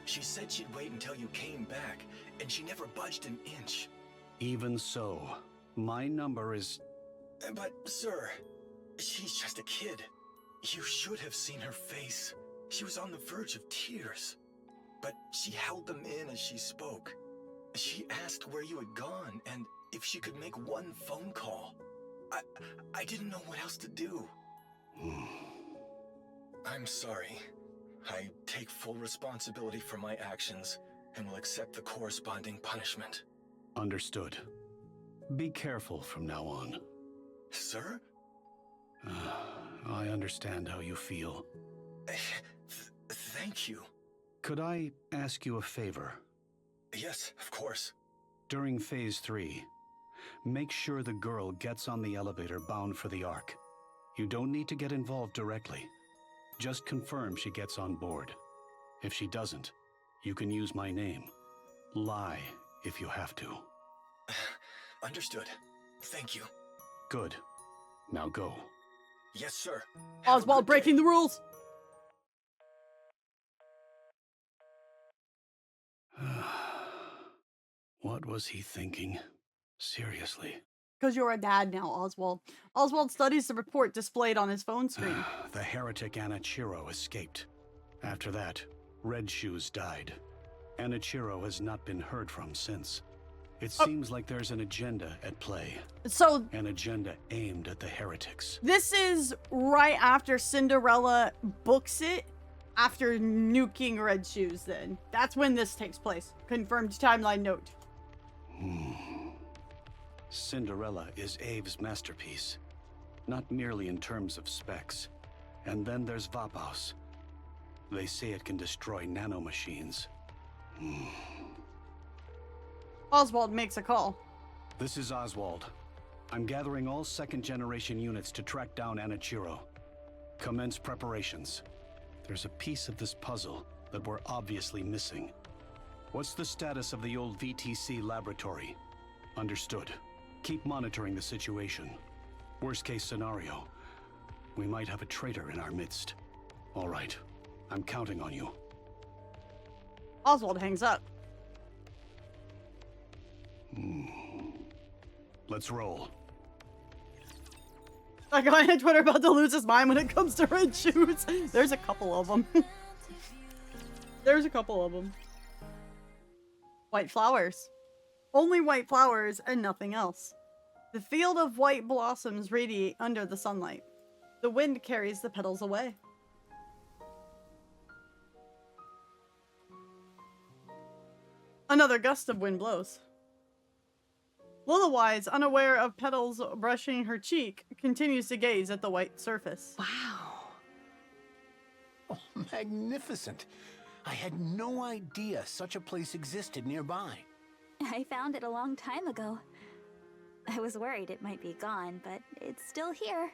[SPEAKER 10] She said she'd wait until you came back, and she never budged an inch.
[SPEAKER 8] Even so, my number is...
[SPEAKER 10] But, sir, she's just a kid. You should have seen her face. She was on the verge of tears. But she held them in as she spoke. She asked where you had gone, and if she could make one phone call. I didn't know what else to do. I'm sorry. I take full responsibility for my actions, and will accept the corresponding punishment.
[SPEAKER 8] Understood. Be careful from now on.
[SPEAKER 10] Sir?
[SPEAKER 8] I understand how you feel.
[SPEAKER 10] Thank you.
[SPEAKER 8] Could I ask you a favor?
[SPEAKER 10] Yes, of course.
[SPEAKER 8] During Phase 3, make sure the girl gets on the elevator bound for the Ark. You don't need to get involved directly. Just confirm she gets on board. If she doesn't, you can use my name. Lie if you have to.
[SPEAKER 10] Understood. Thank you.
[SPEAKER 8] Good. Now go.
[SPEAKER 10] Yes, sir. Have a
[SPEAKER 1] Oswald
[SPEAKER 10] good
[SPEAKER 1] breaking
[SPEAKER 10] day.
[SPEAKER 1] the rules!
[SPEAKER 8] What was he thinking? Seriously.
[SPEAKER 1] Because you're a dad now, Oswald. Oswald studies the report displayed on his phone screen.
[SPEAKER 8] The heretic Anichiro escaped. After that, Red Shoes died. Anichiro has not been heard from since. It seems like there's an agenda at play.
[SPEAKER 1] So,
[SPEAKER 8] An agenda aimed at the heretics.
[SPEAKER 1] this is right after Cinderella books it, after nuking Red Shoes then. That's when this takes place. Confirmed timeline note.
[SPEAKER 8] Cinderella is Abe's masterpiece. Not merely in terms of specs. And then there's Vapaus. They say it can destroy nanomachines.
[SPEAKER 1] Oswald makes a call.
[SPEAKER 8] This is Oswald. I'm gathering all second-generation units to track down Anichiro. Commence preparations. There's a piece of this puzzle that we're obviously missing. What's the status of the old VTC laboratory? Understood. Keep monitoring the situation. Worst-case scenario, we might have a traitor in our midst. All right, I'm counting on you.
[SPEAKER 1] Oswald hangs up.
[SPEAKER 8] Let's roll.
[SPEAKER 1] That guy on Twitter about to lose his mind when it comes to Red Shoes. There's a couple of them. There's a couple of them. White flowers. Only white flowers and nothing else. The field of white blossoms radiate under the sunlight. The wind carries the petals away. Another gust of wind blows. Liliweiss, unaware of petals brushing her cheek, continues to gaze at the white surface.
[SPEAKER 3] Wow.
[SPEAKER 7] Oh, magnificent. I had no idea such a place existed nearby.
[SPEAKER 2] I found it a long time ago. I was worried it might be gone, but it's still here.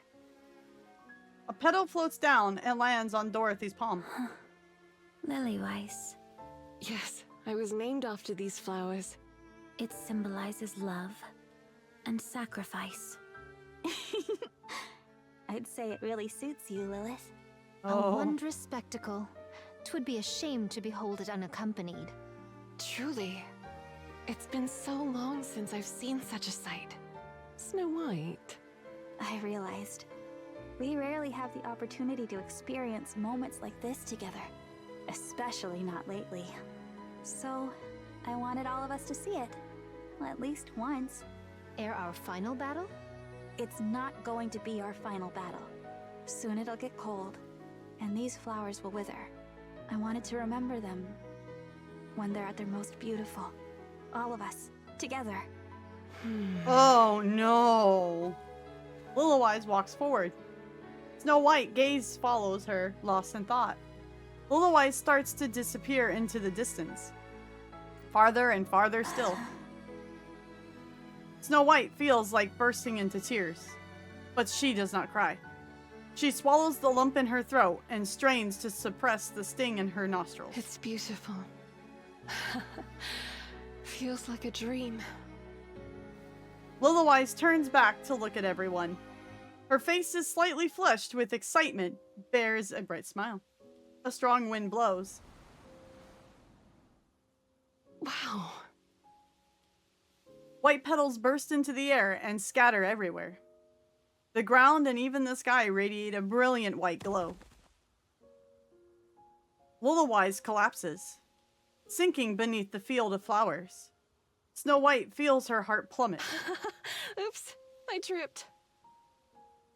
[SPEAKER 1] A petal floats down and lands on Dorothy's palm.
[SPEAKER 4] Liliweiss.
[SPEAKER 3] Yes, I was named after these flowers.
[SPEAKER 4] It symbolizes love and sacrifice.
[SPEAKER 2] I'd say it really suits you, Lilith.
[SPEAKER 5] A wondrous spectacle. 'Twould be a shame to behold it unaccompanied.
[SPEAKER 3] Truly. It's been so long since I've seen such a sight. Snow White.
[SPEAKER 2] I realized. We rarely have the opportunity to experience moments like this together. Especially not lately. So, I wanted all of us to see it. At least once.
[SPEAKER 5] Ere our final battle?
[SPEAKER 2] It's not going to be our final battle. Soon it'll get cold, and these flowers will wither. I wanted to remember them when they're at their most beautiful. All of us, together.
[SPEAKER 1] Oh no. Liliweiss walks forward. Snow White gaze follows her, lost in thought. Liliweiss starts to disappear into the distance. Farther and farther still. Snow White feels like bursting into tears, but she does not cry. She swallows the lump in her throat and strains to suppress the sting in her nostrils.
[SPEAKER 3] It's beautiful. Feels like a dream.
[SPEAKER 1] Liliweiss turns back to look at everyone. Her face is slightly flushed with excitement, bears a bright smile. A strong wind blows.
[SPEAKER 3] Wow.
[SPEAKER 1] White petals burst into the air and scatter everywhere. The ground and even the sky radiate a brilliant white glow. Liliweiss collapses, sinking beneath the field of flowers. Snow White feels her heart plummet.
[SPEAKER 3] Oops, I tripped.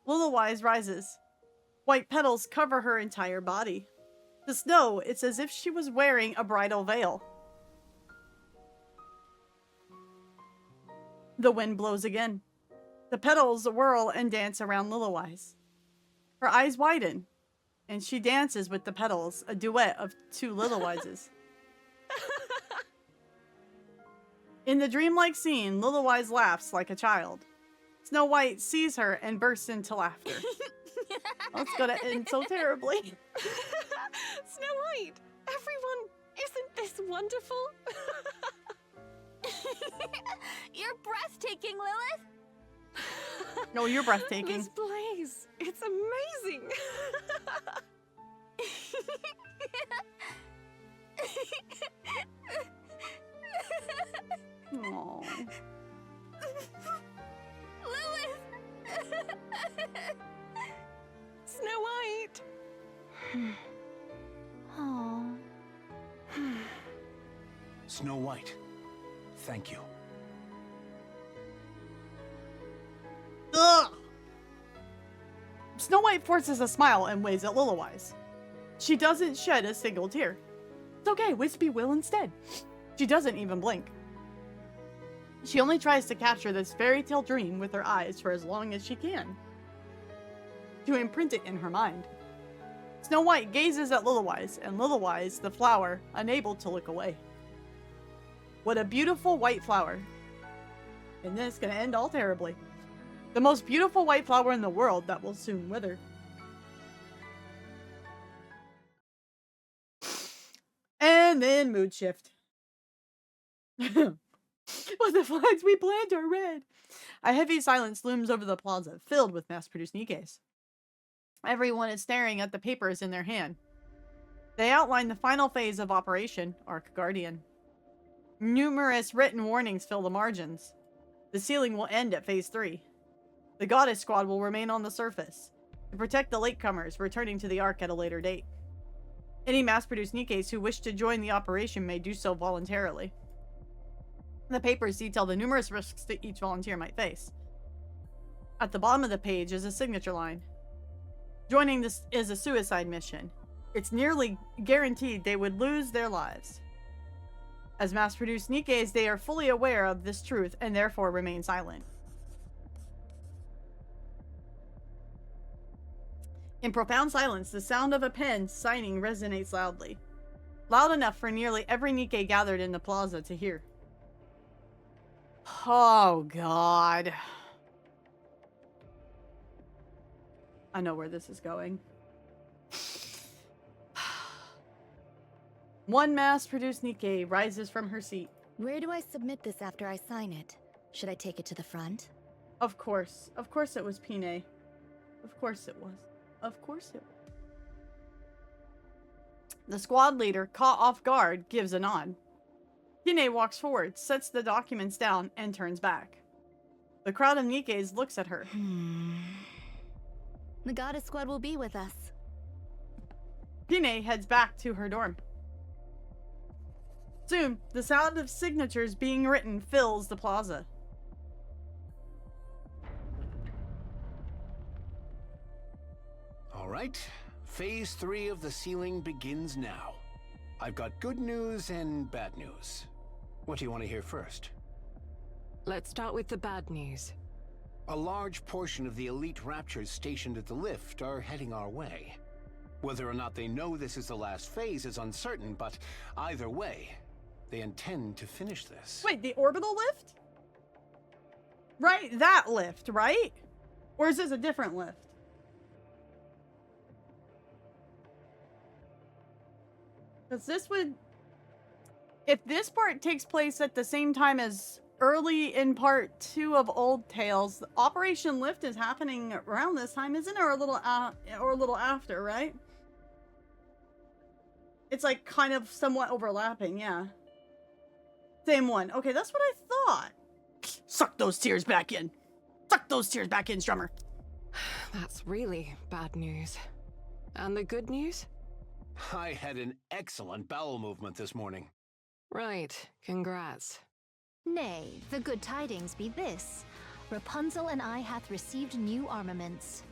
[SPEAKER 1] Liliweiss rises. White petals cover her entire body. To Snow, it's as if she was wearing a bridal veil. The wind blows again. The petals whirl and dance around Liliweiss. Her eyes widen, and she dances with the petals, a duet of two Liliweisses. In the dreamlike scene, Liliweiss laughs like a child. Snow White sees her and bursts into laughter. Oh, it's gonna end so terribly.
[SPEAKER 3] Snow White! Everyone, isn't this wonderful?
[SPEAKER 4] You're breathtaking, Lilith!
[SPEAKER 1] No, you're breathtaking.
[SPEAKER 3] This blaze, it's amazing!
[SPEAKER 1] Aww.
[SPEAKER 4] Lilith!
[SPEAKER 3] Snow White!
[SPEAKER 4] Aww.
[SPEAKER 7] Snow White, thank you.
[SPEAKER 1] Ugh! Snow White forces a smile and waves at Liliweiss. She doesn't shed a single tear. It's okay, Wispy will instead. She doesn't even blink. She only tries to capture this fairy tale dream with her eyes for as long as she can, to imprint it in her mind. Snow White gazes at Liliweiss, and Liliweiss, the flower, unable to look away. What a beautiful white flower. And then it's gonna end all terribly. The most beautiful white flower in the world that will soon wither. And then mood shift. But the flags we plant are red. A heavy silence looms over the plaza, filled with mass-produced Nikkes. Everyone is staring at the papers in their hand. They outline the final phase of Operation Arc Guardian. Numerous written warnings fill the margins. The sealing will end at Phase 3. The Goddess Squad will remain on the surface to protect the latecomers returning to the Ark at a later date. Any mass-produced Nikkes who wish to join the operation may do so voluntarily. The papers detail the numerous risks that each volunteer might face. At the bottom of the page is a signature line. Joining this is a suicide mission. It's nearly guaranteed they would lose their lives. As mass-produced Nikkes, they are fully aware of this truth and therefore remain silent. In profound silence, the sound of a pen signing resonates loudly. Loud enough for nearly every Nikke gathered in the plaza to hear. Oh, God. I know where this is going. One mass-produced Nikke rises from her seat.
[SPEAKER 11] Where do I submit this after I sign it? Should I take it to the front?
[SPEAKER 1] Of course. Of course it was Pine. Of course it was. Of course it was. The squad leader, caught off guard, gives a nod. Pine walks forward, sets the documents down, and turns back. The crowd of Nikkes looks at her.
[SPEAKER 11] The Goddess Squad will be with us.
[SPEAKER 1] Pine heads back to her dorm. Soon, the sound of signatures being written fills the plaza.
[SPEAKER 7] All right, Phase 3 of the sealing begins now. I've got good news and bad news. What do you want to hear first?
[SPEAKER 3] Let's start with the bad news.
[SPEAKER 7] A large portion of the elite Raptures stationed at the lift are heading our way. Whether or not they know this is the last phase is uncertain, but either way, they intend to finish this.
[SPEAKER 1] Wait, the orbital lift? Right, that lift, right? Or is this a different lift? Because this would... If this part takes place at the same time as early in part 2 of Old Tales, Operation Lift is happening around this time, isn't it? Or a little after, right? It's like kind of somewhat overlapping, yeah. Same one. Okay, that's what I thought. Suck those tears back in. Suck those tears back in, Strummer.
[SPEAKER 3] That's really bad news. And the good news?
[SPEAKER 7] I had an excellent bowel movement this morning.
[SPEAKER 3] Right, congrats.
[SPEAKER 5] Nay, the good tidings be this. Rapunzel and I hath received new armaments.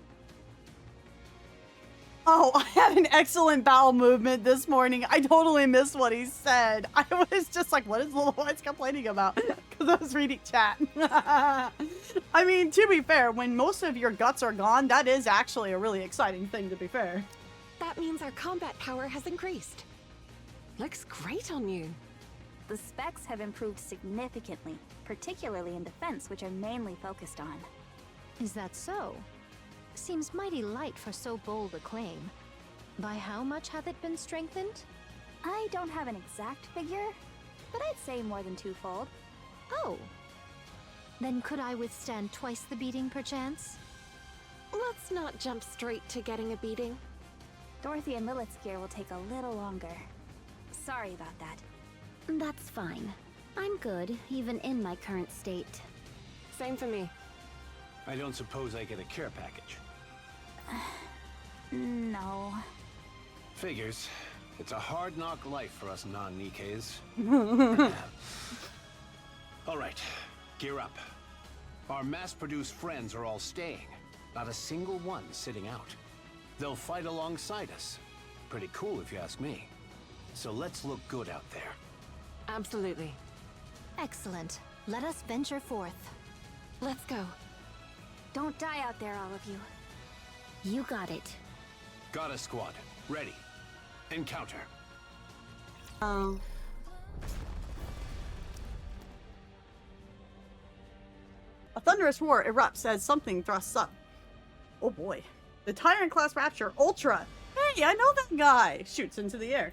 [SPEAKER 1] Oh, I had an excellent bowel movement this morning. I totally missed what he said. I was just like, what is Liliweiss complaining about? Because I was reading chat. I mean, to be fair, when most of your guts are gone, that is actually a really exciting thing, to be fair.
[SPEAKER 3] That means our combat power has increased. Looks great on you.
[SPEAKER 2] The specs have improved significantly, particularly in defense, which I'm mainly focused on.
[SPEAKER 5] Is that so? Seems mighty light for so bold a claim. By how much hath it been strengthened?
[SPEAKER 2] I don't have an exact figure, but I'd say more than twofold.
[SPEAKER 5] Oh. Then could I withstand twice the beating, perchance?
[SPEAKER 3] Let's not jump straight to getting a beating.
[SPEAKER 2] Dorothy and Lilith's gear will take a little longer. Sorry about that.
[SPEAKER 4] That's fine. I'm good, even in my current state.
[SPEAKER 3] Same for me.
[SPEAKER 7] I don't suppose I get a care package.
[SPEAKER 2] No.
[SPEAKER 7] Figures. It's a hard knock life for us non-Nikkes. All right, gear up. Our mass-produced friends are all staying. Not a single one sitting out. They'll fight alongside us. Pretty cool if you ask me. So let's look good out there.
[SPEAKER 3] Absolutely.
[SPEAKER 5] Excellent. Let us venture forth.
[SPEAKER 3] Let's go.
[SPEAKER 2] Don't die out there, all of you.
[SPEAKER 4] You got it.
[SPEAKER 7] Goddess Squad, ready. Encounter.
[SPEAKER 1] Oh. A thunderous roar erupts as something thrusts up. Oh boy. The Tyrant-class Rapture Ultra! Hey, I know that guy! Shoots into the air.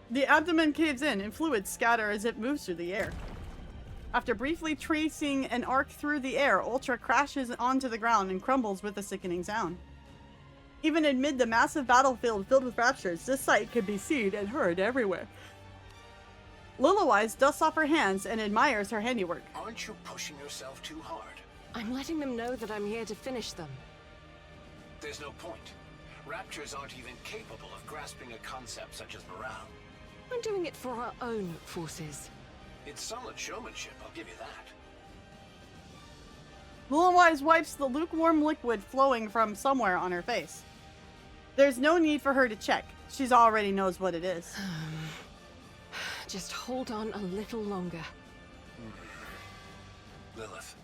[SPEAKER 1] The abdomen caves in and fluids scatter as it moves through the air. After briefly tracing an arc through the air, Ultra crashes onto the ground and crumbles with a sickening sound. Even amid the massive battlefield filled with Raptures, this sight could be seen and heard everywhere. Liliweiss dusts off her hands and admires her handiwork.
[SPEAKER 7] Aren't you pushing yourself too hard?
[SPEAKER 3] I'm letting them know that I'm here to finish them.
[SPEAKER 7] There's no point. Raptures aren't even capable of grasping a concept such as morale.
[SPEAKER 3] I'm doing it for our own forces.
[SPEAKER 7] It's solid showmanship, I'll give you that.
[SPEAKER 1] Liliweiss wipes the lukewarm liquid flowing from somewhere on her face. There's no need for her to check. She already knows what it is.
[SPEAKER 3] Just hold on a little longer.
[SPEAKER 7] Lilith.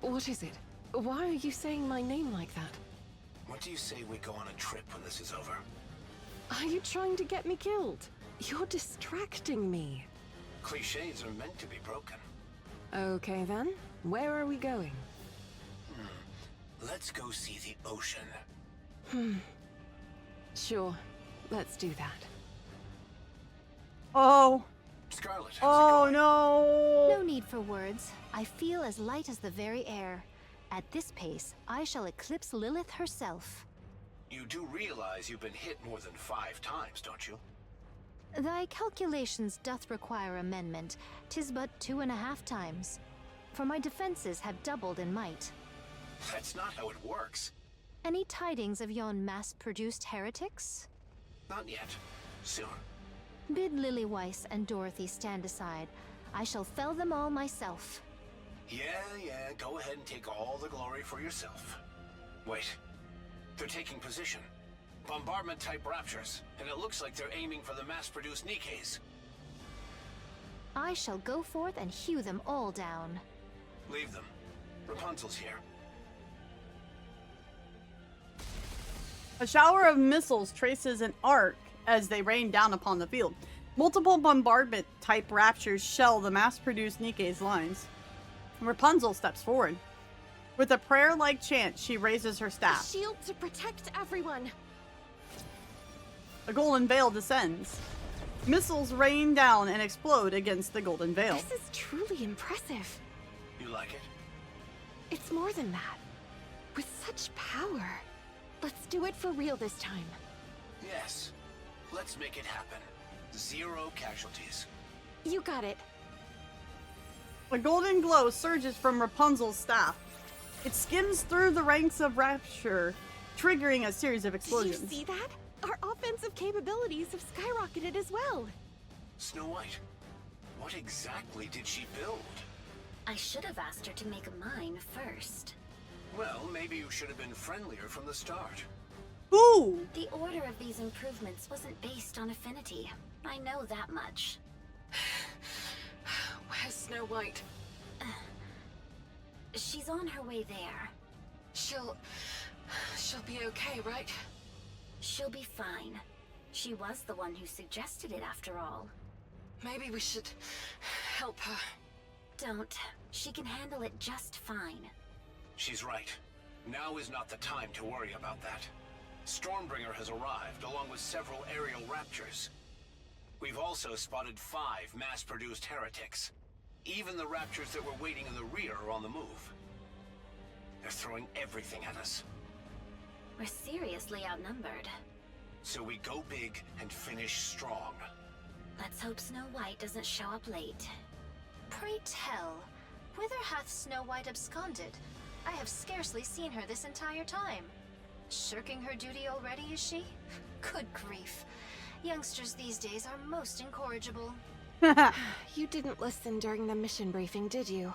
[SPEAKER 3] What is it? Why are you saying my name like that?
[SPEAKER 7] What do you say we go on a trip when this is over?
[SPEAKER 3] Are you trying to get me killed? You're distracting me.
[SPEAKER 7] Clichés are meant to be broken.
[SPEAKER 3] Okay then, where are we going?
[SPEAKER 7] Let's go see the ocean.
[SPEAKER 3] Sure, let's do that.
[SPEAKER 1] Oh.
[SPEAKER 7] Scarlet, how's it
[SPEAKER 1] Oh
[SPEAKER 7] going?
[SPEAKER 1] no.
[SPEAKER 5] No need for words. I feel as light as the very air. At this pace, I shall eclipse Lilith herself.
[SPEAKER 7] You do realize you've been hit more than 5 times, don't you?
[SPEAKER 5] Thy calculations doth require amendment. 'Tis but 2.5 times. For my defenses have doubled in might.
[SPEAKER 7] That's not how it works.
[SPEAKER 5] Any tidings of yon mass-produced heretics?
[SPEAKER 7] Not yet. Soon.
[SPEAKER 5] Bid Liliweiss and Dorothy stand aside. I shall fell them all myself.
[SPEAKER 7] Yeah, go ahead and take all the glory for yourself. Wait. They're taking position. Bombardment-type Raptures, and it looks like they're aiming for the mass-produced Nikkes.
[SPEAKER 5] I shall go forth and hew them all down.
[SPEAKER 7] Leave them. Rapunzel's here.
[SPEAKER 1] A shower of missiles traces an arc as they rain down upon the field. Multiple bombardment-type Raptures shell the mass-produced Nikke's lines. Rapunzel steps forward. With a prayer-like chant, she raises her staff.
[SPEAKER 3] A shield to protect everyone.
[SPEAKER 1] A golden veil descends. Missiles rain down and explode against the golden veil.
[SPEAKER 3] This is truly impressive.
[SPEAKER 7] You like it?
[SPEAKER 3] It's more than that. With such power. Let's do it for real this time.
[SPEAKER 7] Yes. Let's make it happen. 0 casualties.
[SPEAKER 3] You got it.
[SPEAKER 1] A golden glow surges from Rapunzel's staff. It skims through the ranks of Rapture, triggering a series of explosions.
[SPEAKER 3] Did you see that? Our offensive capabilities have skyrocketed as well.
[SPEAKER 7] Snow White, what exactly did she build?
[SPEAKER 4] I should have asked her to make mine first.
[SPEAKER 7] Well, maybe you should have been friendlier from the start.
[SPEAKER 1] Ooh!
[SPEAKER 4] The order of these improvements wasn't based on affinity. I know that much.
[SPEAKER 3] Where's Snow White?
[SPEAKER 4] She's on her way there.
[SPEAKER 3] She'll be okay, right?
[SPEAKER 4] She'll be fine. She was the one who suggested it after all.
[SPEAKER 3] Maybe we should help her.
[SPEAKER 4] Don't. She can handle it just fine.
[SPEAKER 7] She's right. Now is not the time to worry about that. Stormbringer has arrived, along with several aerial raptures. We've also spotted 5 mass-produced heretics. Even the raptures that were waiting in the rear are on the move. They're throwing everything at us.
[SPEAKER 4] We're seriously outnumbered.
[SPEAKER 7] So we go big and finish strong.
[SPEAKER 4] Let's hope Snow White doesn't show up late.
[SPEAKER 5] Pray tell, whither hath Snow White absconded? I have scarcely seen her this entire time. Shirking her duty already, is she? Good grief. Youngsters these days are most incorrigible.
[SPEAKER 3] You didn't listen during the mission briefing, did you?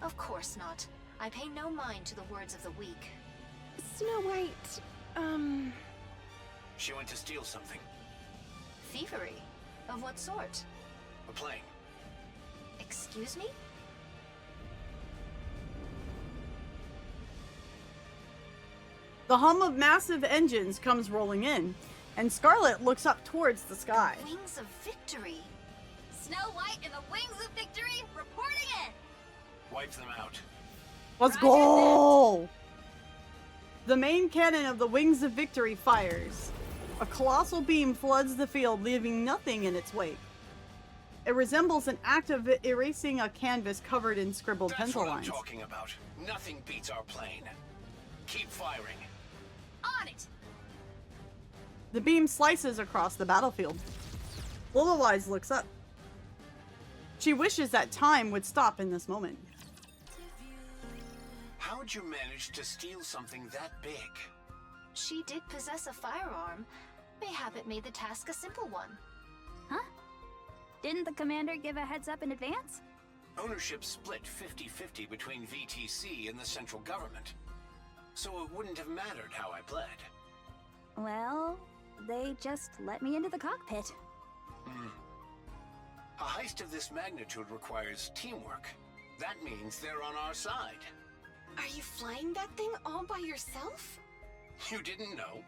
[SPEAKER 5] Of course not. I pay no mind to the words of the weak.
[SPEAKER 3] Snow White,
[SPEAKER 7] She went to steal something.
[SPEAKER 5] Thievery? Of what sort?
[SPEAKER 7] A plane.
[SPEAKER 5] Excuse me?
[SPEAKER 1] The hum of massive engines comes rolling in, and Scarlet looks up towards the sky.
[SPEAKER 5] Wings of victory.
[SPEAKER 9] Snow White and the Wings of Victory reporting in!
[SPEAKER 7] Wipe them out.
[SPEAKER 1] Let's go! The main cannon of the Wings of Victory fires. A colossal beam floods the field, leaving nothing in its wake. It resembles an act of erasing a canvas covered in scribbled pencil lines.
[SPEAKER 7] That's what I'm talking about. Nothing beats our plane. Keep firing.
[SPEAKER 9] On it!
[SPEAKER 1] The beam slices across the battlefield. Liliweiss looks up. She wishes that time would stop in this moment.
[SPEAKER 7] How'd you manage to steal something that big?
[SPEAKER 5] She did possess a firearm. Mayhap it made the task a simple one.
[SPEAKER 2] Huh? Didn't the commander give a heads up in advance?
[SPEAKER 7] Ownership split 50-50 between VTC and the central government. So it wouldn't have mattered how I pled.
[SPEAKER 2] Well, they just let me into the cockpit.
[SPEAKER 7] A heist of this magnitude requires teamwork. That means they're on our side.
[SPEAKER 3] are you flying that thing all by yourself?
[SPEAKER 7] You didn't know?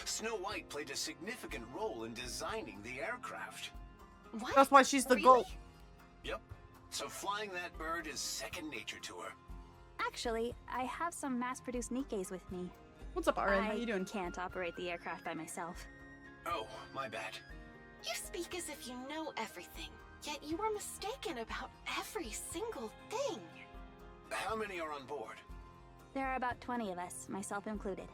[SPEAKER 7] Snow White played a significant role in designing the aircraft.
[SPEAKER 3] What?
[SPEAKER 1] That's why she's the GOAT.
[SPEAKER 7] Yep. So flying that bird is second nature to her.
[SPEAKER 2] Actually, I have some mass-produced Nikkes with me.
[SPEAKER 1] What's up, RN? How you doing?
[SPEAKER 2] I can't operate the aircraft by myself.
[SPEAKER 7] Oh, my bad.
[SPEAKER 3] You speak as if you know everything, yet you are mistaken about every single thing.
[SPEAKER 7] How many are on board?
[SPEAKER 2] There are about 20 of us, myself included.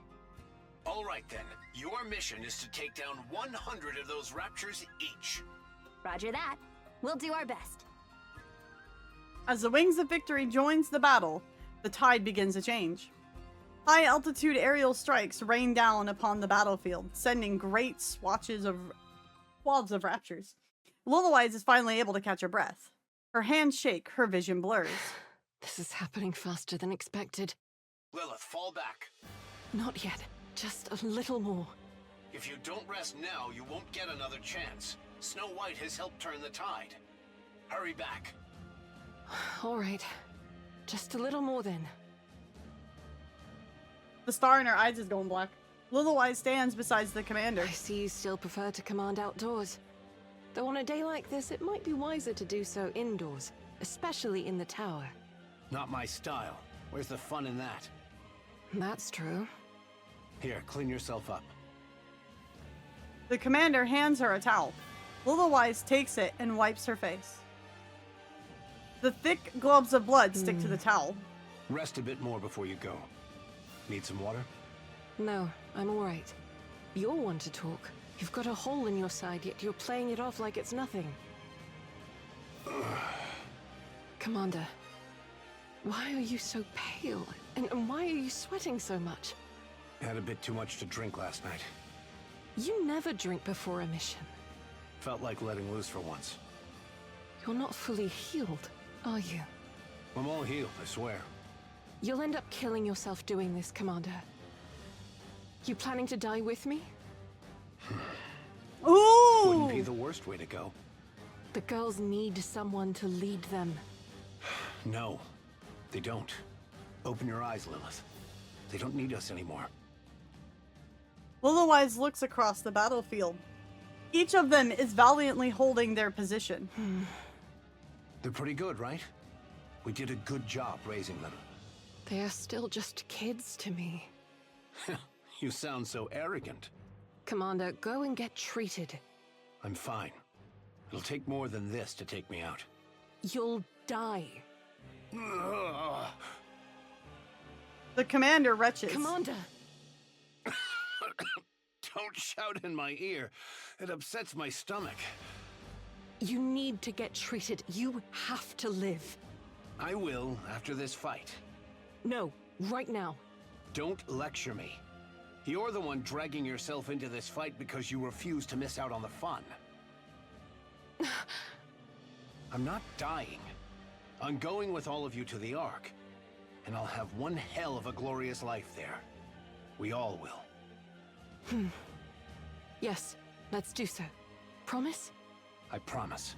[SPEAKER 7] All right then. Your mission is to take down 100 of those raptures each.
[SPEAKER 2] Roger that. We'll do our best.
[SPEAKER 1] As the Wings of Victory joins the battle, the tide begins to change. High-altitude aerial strikes rain down upon the battlefield, sending great swaths of raptures. Liliweiss is finally able to catch her breath. Her hands shake, her vision blurs.
[SPEAKER 3] This is happening faster than expected.
[SPEAKER 7] Lilith, fall back.
[SPEAKER 3] Not yet. Just a little more.
[SPEAKER 7] If you don't rest now, you won't get another chance. Snow White has helped turn the tide. Hurry back.
[SPEAKER 3] All right. Just a little more then.
[SPEAKER 1] The star in her eyes is going black. Liliweiss stands beside the commander.
[SPEAKER 3] I see you still prefer to command outdoors. Though on a day like this, it might be wiser to do so indoors, especially in the tower.
[SPEAKER 7] Not my style. Where's the fun in that?
[SPEAKER 3] That's true.
[SPEAKER 7] Here, clean yourself up.
[SPEAKER 1] The commander hands her a towel. Liliweiss takes it and wipes her face. The thick globs of blood stick to the towel.
[SPEAKER 7] Rest a bit more before you go. Need some water?
[SPEAKER 3] No, I'm all right. You're one to talk. You've got a hole in your side, yet you're playing it off like it's nothing. Commander, why are you so pale? And why are you sweating so much?
[SPEAKER 7] Had a bit too much to drink last night.
[SPEAKER 3] You never drink before a mission.
[SPEAKER 7] Felt like letting loose for once.
[SPEAKER 3] You're not fully healed, are you?
[SPEAKER 7] I'm all healed, I swear.
[SPEAKER 3] You'll end up killing yourself doing this, Commander. You planning to die with me?
[SPEAKER 1] Ooh!
[SPEAKER 7] Wouldn't be the worst way to go.
[SPEAKER 3] The girls need someone to lead them.
[SPEAKER 7] No, they don't. Open your eyes, Lilith. They don't need us anymore.
[SPEAKER 1] Liliweiss looks across the battlefield. Each of them is valiantly holding their position.
[SPEAKER 7] They're pretty good, right? We did a good job raising them.
[SPEAKER 3] They are still just kids to me.
[SPEAKER 7] You sound so arrogant.
[SPEAKER 3] Commander, go and get treated.
[SPEAKER 7] I'm fine. It'll take more than this to take me out.
[SPEAKER 3] You'll die.
[SPEAKER 1] The commander retches.
[SPEAKER 3] Commander!
[SPEAKER 7] Don't shout in my ear. It upsets my stomach.
[SPEAKER 3] You need to get treated. You have to live.
[SPEAKER 7] I will after this fight.
[SPEAKER 3] No, right now.
[SPEAKER 7] Don't lecture me. You're the one dragging yourself into this fight because you refuse to miss out on the fun. I'm not dying. I'm going with all of you to the Ark, and I'll have one hell of a glorious life there. We all will.
[SPEAKER 3] Yes, let's do so. Promise?
[SPEAKER 7] I promise.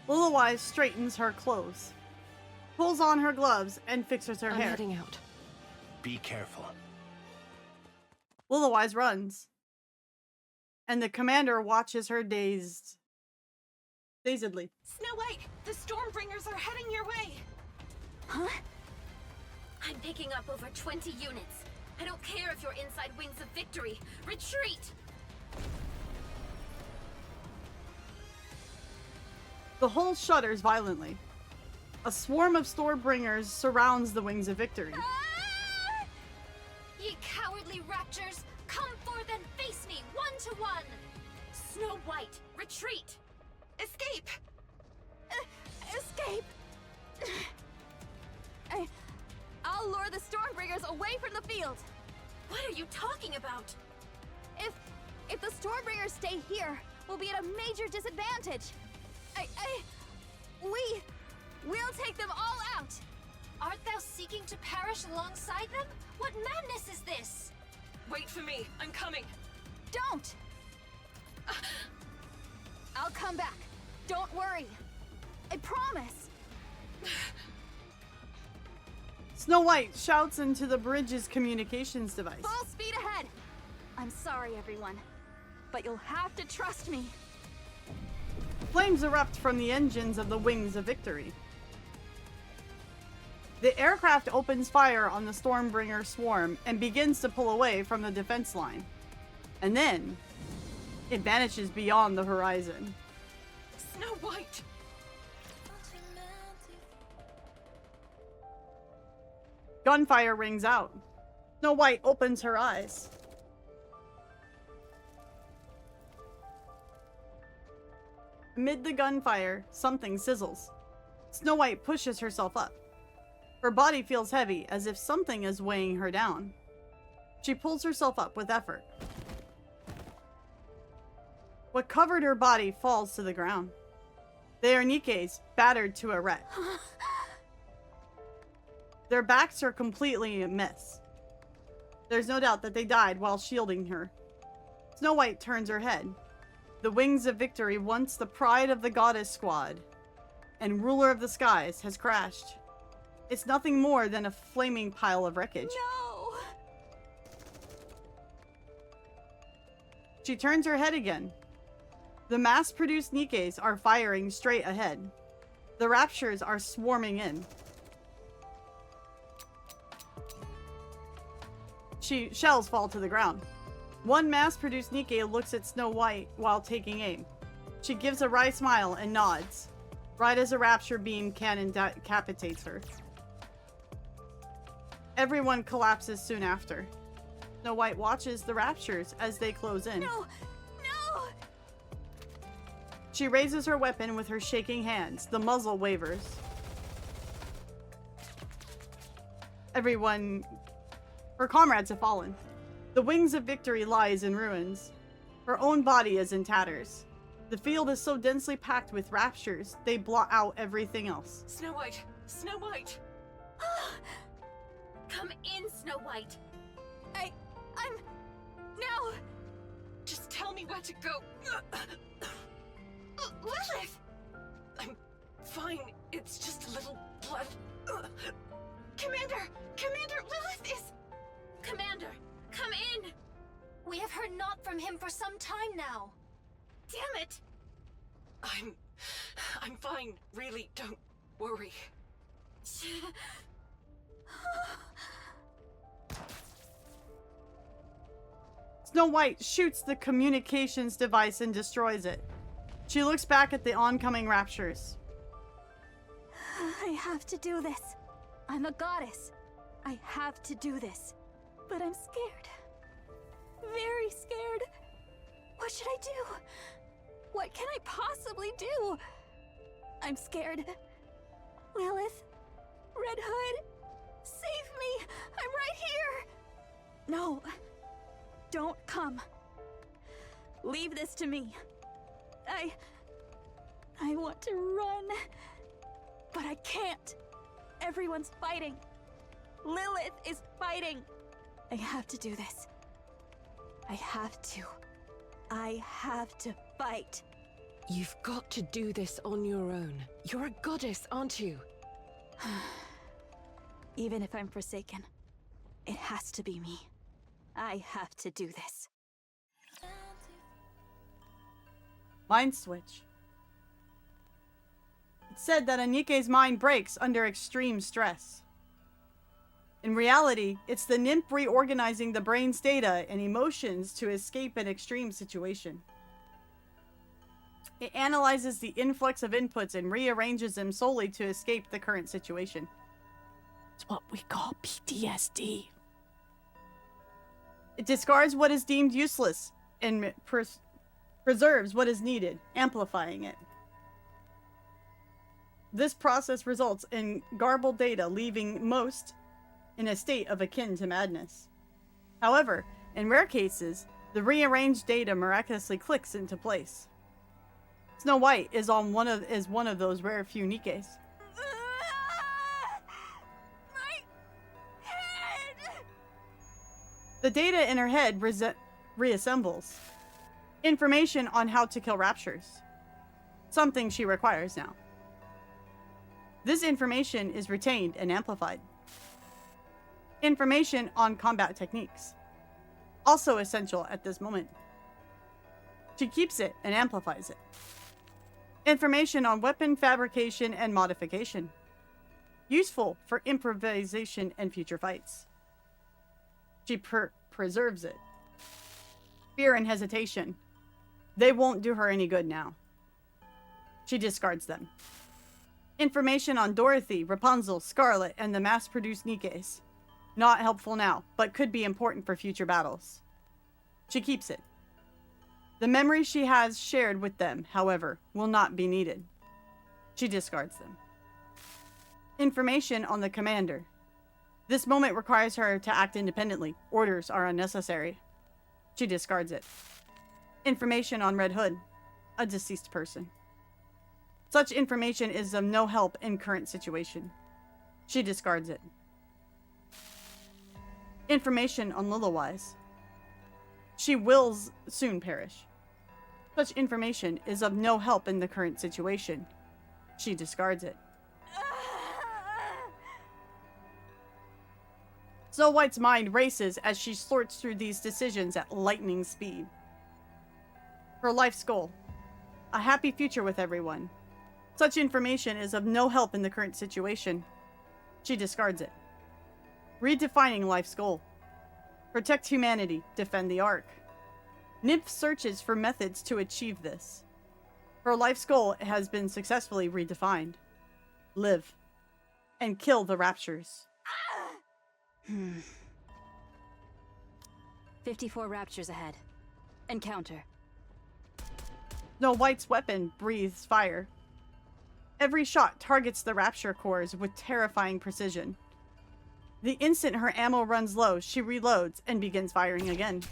[SPEAKER 1] Liliweiss straightens her clothes, pulls on her gloves, and fixes her
[SPEAKER 3] I'm
[SPEAKER 1] hair.
[SPEAKER 3] heading out.
[SPEAKER 7] Be careful.
[SPEAKER 1] Liliweiss runs, and the commander watches her dazedly.
[SPEAKER 12] Snow White, the Stormbringers are heading your way.
[SPEAKER 4] Huh? I'm picking up over 20 units. I don't care if you're inside Wings of Victory. Retreat!
[SPEAKER 1] The hull shudders violently. A swarm of Stormbringers surrounds the Wings of Victory.
[SPEAKER 4] Ah! Ye cowardly raptures, come forth and face me one-to-one! Snow White, retreat!
[SPEAKER 12] Escape!
[SPEAKER 2] Escape! I'll lure the Stormbringers away from the field.
[SPEAKER 4] What are you talking about?
[SPEAKER 2] If the Stormbringers stay here, we'll be at a major disadvantage. We'll take them all out.
[SPEAKER 9] Art thou seeking to perish alongside them? What madness is this?
[SPEAKER 12] Wait for me, I'm coming.
[SPEAKER 2] Don't! I'll come back. Don't worry. I promise.
[SPEAKER 1] Snow White shouts into the bridge's communications device.
[SPEAKER 2] Full speed ahead. I'm sorry, everyone, but you'll have to trust me.
[SPEAKER 1] Flames erupt from the engines of the Wings of Victory. The aircraft opens fire on the Stormbringer swarm and begins to pull away from the defense line. And then, it vanishes beyond the horizon.
[SPEAKER 12] Snow White!
[SPEAKER 1] Gunfire rings out. Snow White opens her eyes. Amid the gunfire, something sizzles. Snow White pushes herself up. Her body feels heavy, as if something is weighing her down. She pulls herself up with effort. What covered her body falls to the ground. They are Nikke's, battered to a wreck. Their backs are completely a mess. There's no doubt that they died while shielding her. Snow White turns her head. The Wings of Victory, once the pride of the Goddess Squad and ruler of the skies, has crashed. It's nothing more than a flaming pile of wreckage.
[SPEAKER 2] No!
[SPEAKER 1] She turns her head again. The mass-produced Nikkes are firing straight ahead. The Raptures are swarming in. shells fall to the ground. One mass-produced Nikke looks at Snow White while taking aim. She gives a wry smile and nods, right as a rapture beam cannon decapitates her. Everyone collapses soon after. Snow White watches the raptures as they close in.
[SPEAKER 2] No! No!
[SPEAKER 1] She raises her weapon with her shaking hands. The muzzle wavers. Her comrades have fallen. The wings of victory lies in ruins. Her own body is in tatters. The field is so densely packed with raptures, they blot out everything else.
[SPEAKER 12] Snow White! Snow White!
[SPEAKER 4] Come in, Snow White.
[SPEAKER 12] I'm... No! Just tell me where to go. Lilith! I'm fine. It's just a little blood. Commander! Commander, Lilith is...
[SPEAKER 4] Commander, come in! We have heard naught from him for some time now. Damn it!
[SPEAKER 12] I'm fine. Really, don't worry.
[SPEAKER 1] Snow White shoots the communications device and destroys it. She looks back at the oncoming raptures.
[SPEAKER 2] I have to do this. I'm a goddess. I have to do this. But I'm scared. Very scared. What should I do? What can I possibly do? I'm scared. Lilith? Red Hood? Save me! I'm right here! No. Don't come. Leave this to me. I want to run. But I can't. Everyone's fighting. Lilith is fighting. I have to do this. I have to fight.
[SPEAKER 3] You've got to do this on your own. You're a goddess, aren't you?
[SPEAKER 2] Even if I'm forsaken, it has to be me. I have to do this.
[SPEAKER 1] Mind switch. It's said that a Nikke's mind breaks under extreme stress. In reality, it's the nymph reorganizing the brain's data and emotions to escape an extreme situation. It analyzes the influx of inputs and rearranges them solely to escape the current situation. It's what we call PTSD. It discards what is deemed useless and preserves what is needed, amplifying it. This process results in garbled data, leaving most in a state of akin to madness. However, in rare cases, the rearranged data miraculously clicks into place. Snow White is one of those rare few Nikkes.
[SPEAKER 2] My head!
[SPEAKER 1] The data in her head reassembles. Information on how to kill raptures. Something she requires now. This information is retained and amplified. Information on combat techniques. Also essential at this moment. She keeps it and amplifies it. Information on weapon fabrication and modification. Useful for improvisation and future fights. She preserves it. Fear and hesitation. They won't do her any good now. She discards them. Information on Dorothy, Rapunzel, Scarlet, and the mass-produced Nikkes. Not helpful now, but could be important for future battles. She keeps it. The memories she has shared with them, however, will not be needed. She discards them. Information on the commander. This moment requires her to act independently. Orders are unnecessary. She discards it. Information on Red Hood, a deceased person. Such information is of no help in current situation. She discards it. Information on Liliweiss. She will soon perish. Such information is of no help in the current situation. She discards it. Snow White's mind races as she sorts through these decisions at lightning speed. Her life's goal. A happy future with everyone. Such information is of no help in the current situation. She discards it. Redefining life's goal. Protect humanity, defend the Ark. Nymph searches for methods to achieve this. Her life's goal has been successfully redefined. Live. And kill the Raptures.
[SPEAKER 13] 54 Raptures ahead. Encounter.
[SPEAKER 1] Snow White's weapon breathes fire. Every shot targets the Rapture cores with terrifying precision. The instant her ammo runs low, she reloads and begins firing again.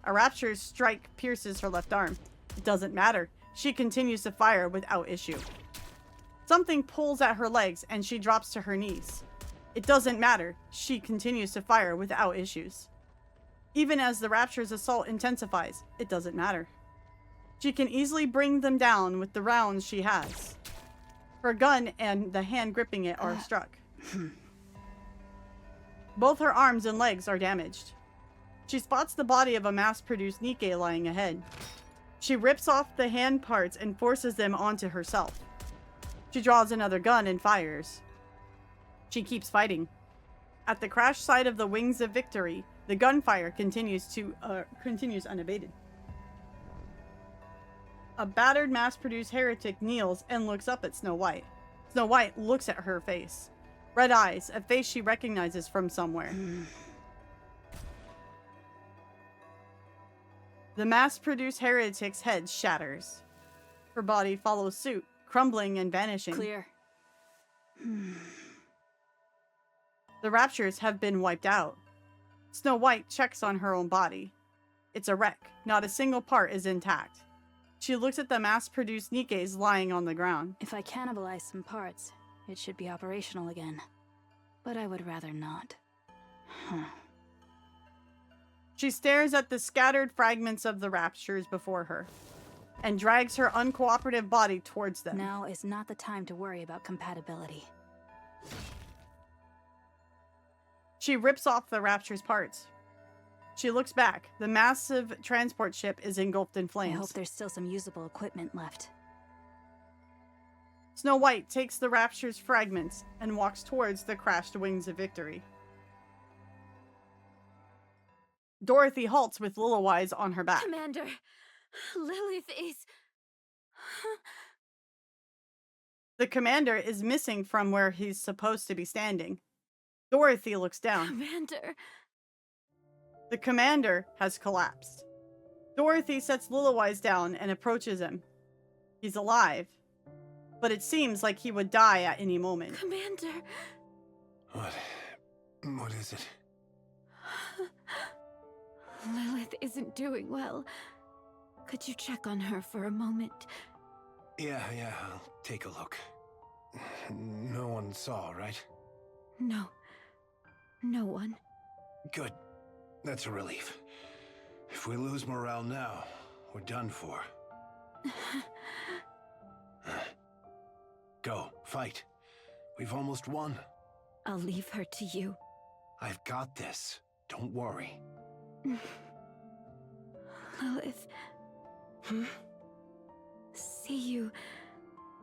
[SPEAKER 1] A Rapture's strike pierces her left arm. It doesn't matter. She continues to fire without issue. Something pulls at her legs and she drops to her knees. It doesn't matter. She continues to fire without issues. Even as the Rapture's assault intensifies, it doesn't matter. She can easily bring them down with the rounds she has. Her gun and the hand gripping it are struck. Both her arms and legs are damaged. She spots the body of a mass-produced Nikke lying ahead. She rips off the hand parts and forces them onto herself. She draws another gun and fires. She keeps fighting. At the crash site of the Wings of Victory, the gunfire continues unabated. A battered mass-produced heretic kneels and looks up at Snow White. Snow White looks at her face. Red eyes, a face she recognizes from somewhere. The mass-produced heretic's head shatters. Her body follows suit, crumbling and vanishing.
[SPEAKER 13] Clear.
[SPEAKER 1] The Raptures have been wiped out. Snow White checks on her own body. It's a wreck. Not a single part is intact. She looks at the mass-produced Nikkes lying on the ground.
[SPEAKER 13] If I cannibalize some parts, it should be operational again. But I would rather not.
[SPEAKER 1] She stares at the scattered fragments of the Raptures before her, and drags her uncooperative body towards them.
[SPEAKER 13] Now is not the time to worry about compatibility.
[SPEAKER 1] She rips off the Rapture's parts. She looks back. The massive transport ship is engulfed in flames.
[SPEAKER 13] I hope there's still some usable equipment left.
[SPEAKER 1] Snow White takes the Rapture's fragments and walks towards the crashed Wings of Victory. Dorothy halts with Liliweiss on her back.
[SPEAKER 12] Commander, Lilith is...
[SPEAKER 1] The commander is missing from where he's supposed to be standing. Dorothy looks down.
[SPEAKER 12] Commander...
[SPEAKER 1] The commander has collapsed. Dorothy sets Liliweiss down and approaches him. He's alive, but it seems like he would die at any moment.
[SPEAKER 12] Commander...
[SPEAKER 7] What is it?
[SPEAKER 12] Lilith isn't doing well. Could you check on her for a moment?
[SPEAKER 7] Yeah, I'll take a look. No one saw, right?
[SPEAKER 12] No. No one.
[SPEAKER 7] Good. That's a relief. If we lose morale now, we're done for. Go, fight. We've almost won.
[SPEAKER 12] I'll leave her to you.
[SPEAKER 7] I've got this. Don't worry.
[SPEAKER 12] Lilith. See you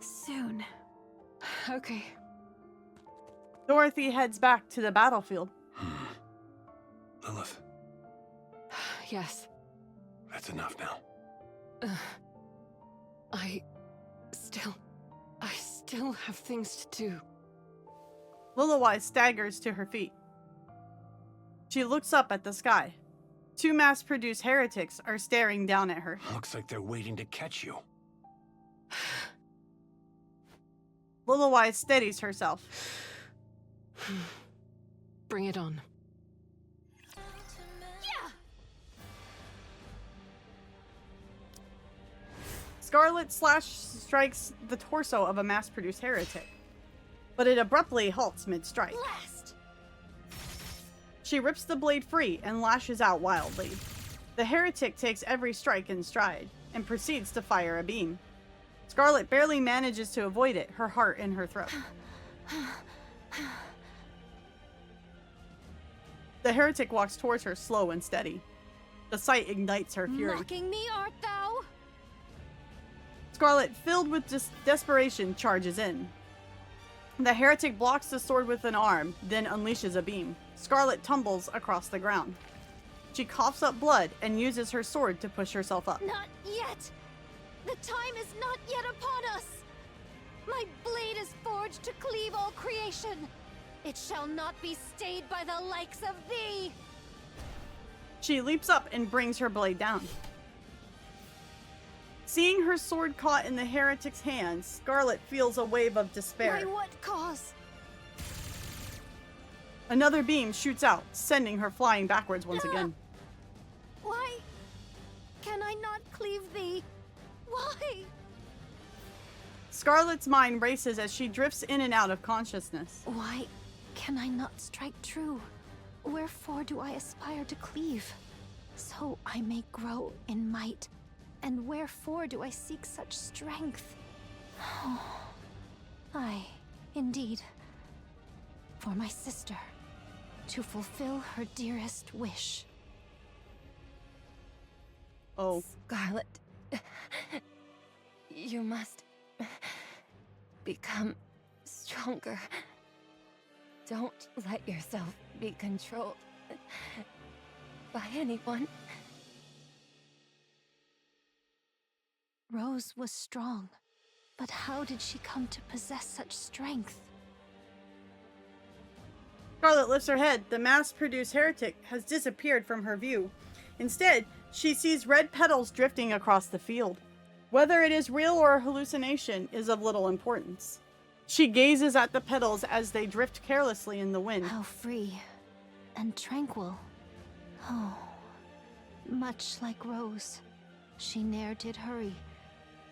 [SPEAKER 12] soon.
[SPEAKER 3] Okay.
[SPEAKER 1] Dorothy heads back to the battlefield.
[SPEAKER 7] Lilith.
[SPEAKER 3] Yes.
[SPEAKER 7] That's enough now.
[SPEAKER 3] I still have things to do.
[SPEAKER 1] Liliweiss staggers to her feet. She looks up at the sky. Two mass-produced heretics are staring down at her.
[SPEAKER 7] Looks like they're waiting to catch you.
[SPEAKER 1] Liliweiss steadies herself.
[SPEAKER 3] Bring it on.
[SPEAKER 1] Scarlet strikes the torso of a mass-produced heretic, but it abruptly halts mid-strike.
[SPEAKER 4] Blast!
[SPEAKER 1] She rips the blade free and lashes out wildly. The heretic takes every strike in stride and proceeds to fire a beam. Scarlet barely manages to avoid it, her heart in her throat. The heretic walks towards her slow and steady. The sight ignites her fury.
[SPEAKER 12] Mocking me, art thou?
[SPEAKER 1] Scarlet, filled with desperation, charges in. The heretic blocks the sword with an arm, then unleashes a beam. Scarlet tumbles across the ground. She coughs up blood and uses her sword to push herself up.
[SPEAKER 5] Not yet! The time is not yet upon us! My blade is forged to cleave all creation! It shall not be stayed by the likes of thee!
[SPEAKER 1] She leaps up and brings her blade down. Seeing her sword caught in the heretic's hands, Scarlet feels a wave of despair.
[SPEAKER 5] By what cause?
[SPEAKER 1] Another beam shoots out, sending her flying backwards once again.
[SPEAKER 5] Why can I not cleave thee? Why?
[SPEAKER 1] Scarlet's mind races as she drifts in and out of consciousness.
[SPEAKER 5] Why can I not strike true? Wherefore do I aspire to cleave? So I may grow in might. And wherefore do I seek such strength? I, indeed, for my sister, to fulfill her dearest wish.
[SPEAKER 1] Oh.
[SPEAKER 3] Scarlet, you must become stronger. Don't let yourself be controlled by anyone.
[SPEAKER 5] Rose was strong, but how did she come to possess such strength?
[SPEAKER 1] Scarlet lifts her head. The mass-produced heretic has disappeared from her view. Instead, she sees red petals drifting across the field. Whether it is real or a hallucination is of little importance. She gazes at the petals as they drift carelessly in the wind.
[SPEAKER 5] How free and tranquil. Oh, much like Rose. She ne'er did hurry,